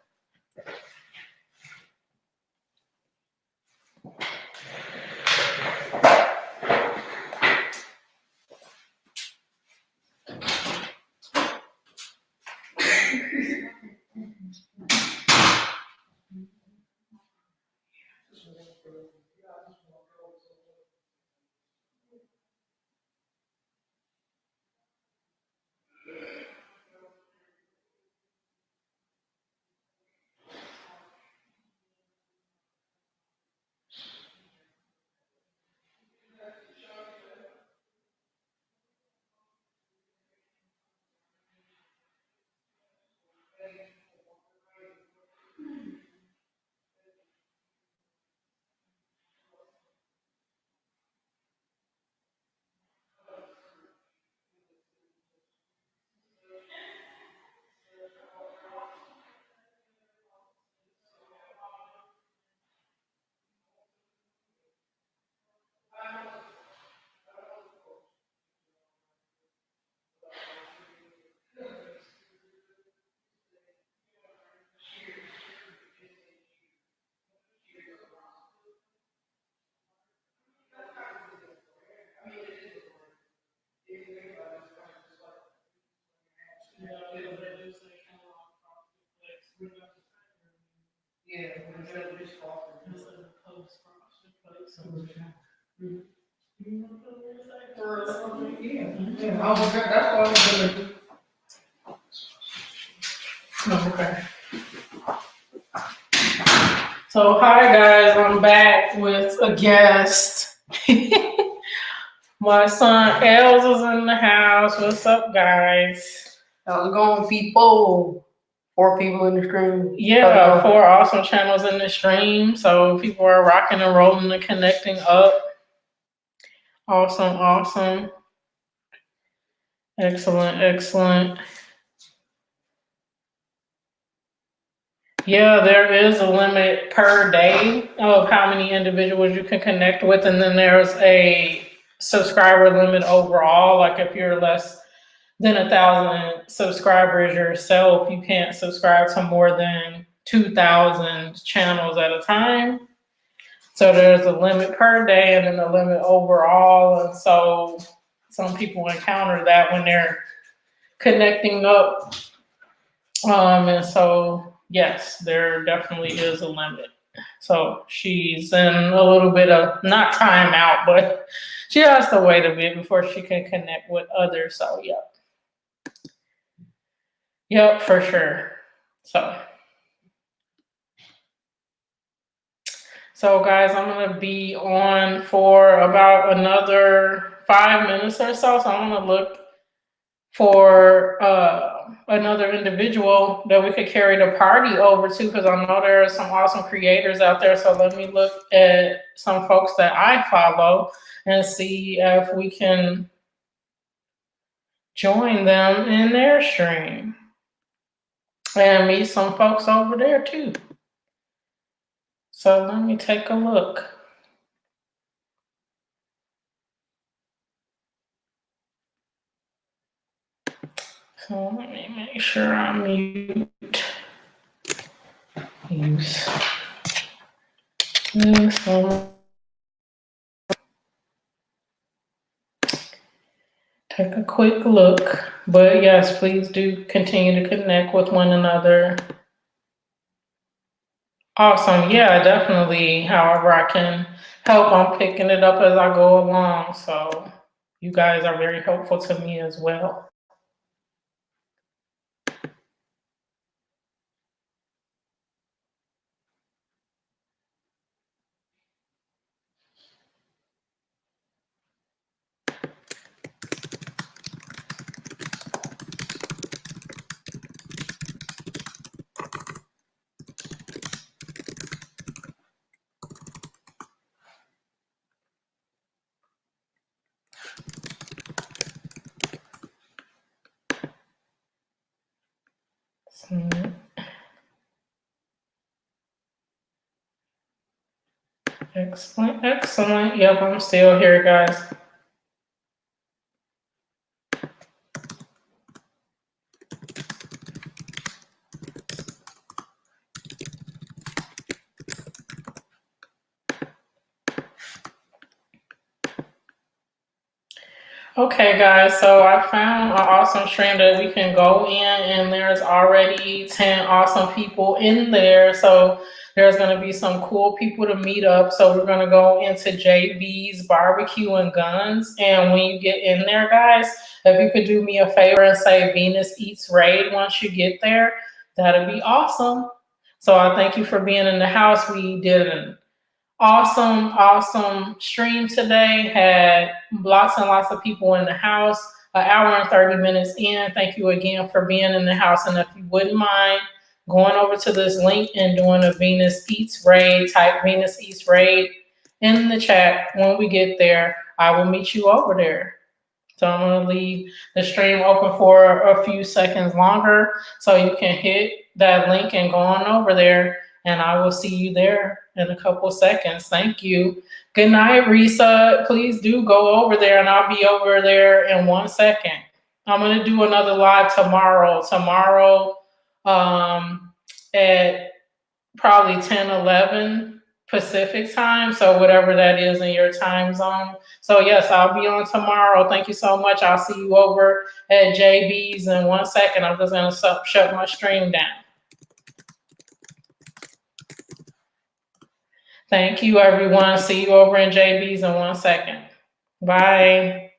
[SPEAKER 1] Okay. So hi guys, I'm back with a guest. My son Els is in the house. What's up, guys?
[SPEAKER 2] How's it going, people? 4 people in the stream.
[SPEAKER 1] Yeah, 4 awesome channels in the stream. So people are rocking and rolling and connecting up. Awesome, awesome. Excellent, excellent. Yeah, there is a limit per day of how many individuals you can connect with, and then there's a subscriber limit overall. Like if you're less than 1,000 subscribers yourself, you can't subscribe to more than 2,000 channels at a time. So there's a limit per day and then a limit overall. And so some people encounter that when they're connecting up. And so, yes, there definitely is a limit. So she's in a little bit of not time out, but she has to wait a bit before she can connect with others. So, yep. Yep, for sure. So guys, I'm gonna be on for about another 5 minutes or so. So I'm gonna look for another individual that we could carry the party over to, because I know there are some awesome creators out there. So let me look at some folks that I follow and see if we can join them in their stream and meet some folks over there too. So let me take a look. So let me make sure I mute. Use this one. Take a quick look. But yes, please do continue to connect with one another. Awesome. Yeah, definitely. However I can help, I'm picking it up as I go along. So you guys are very helpful to me as well. Excellent, excellent. Yep, I'm still here, guys. Okay, guys, so I found an awesome stream that we can go in, and there's already 10 awesome people in there. So there's going to be some cool people to meet up. So we're going to go into JB's Barbecue and Guns. And when you get in there, guys, if you could do me a favor and say Venus Eats Raid once you get there, that'd be awesome. So I thank you for being in the house. We did an awesome stream today. Had lots and lots of people in the house. An hour and 30 minutes in. Thank you again for being in the house. And if you wouldn't mind going over to this link and doing a Venus Eats Raid, type Venus Eats Raid in the chat. When we get there, I will meet you over there. So I'm going to leave the stream open for a few seconds longer so you can hit that link and go on over there. And I will see you there in a couple seconds. Thank you. Good night, Risa. Please do go over there, and I'll be over there in 1 second. I'm going to do another live tomorrow. At probably 10:11 Pacific time. So whatever that is in your time zone. So yes, I'll be on tomorrow. Thank you so much. I'll see you over at JB's in 1 second. I'm just going to shut my stream down. Thank you, everyone. See you over in JB's in 1 second. Bye.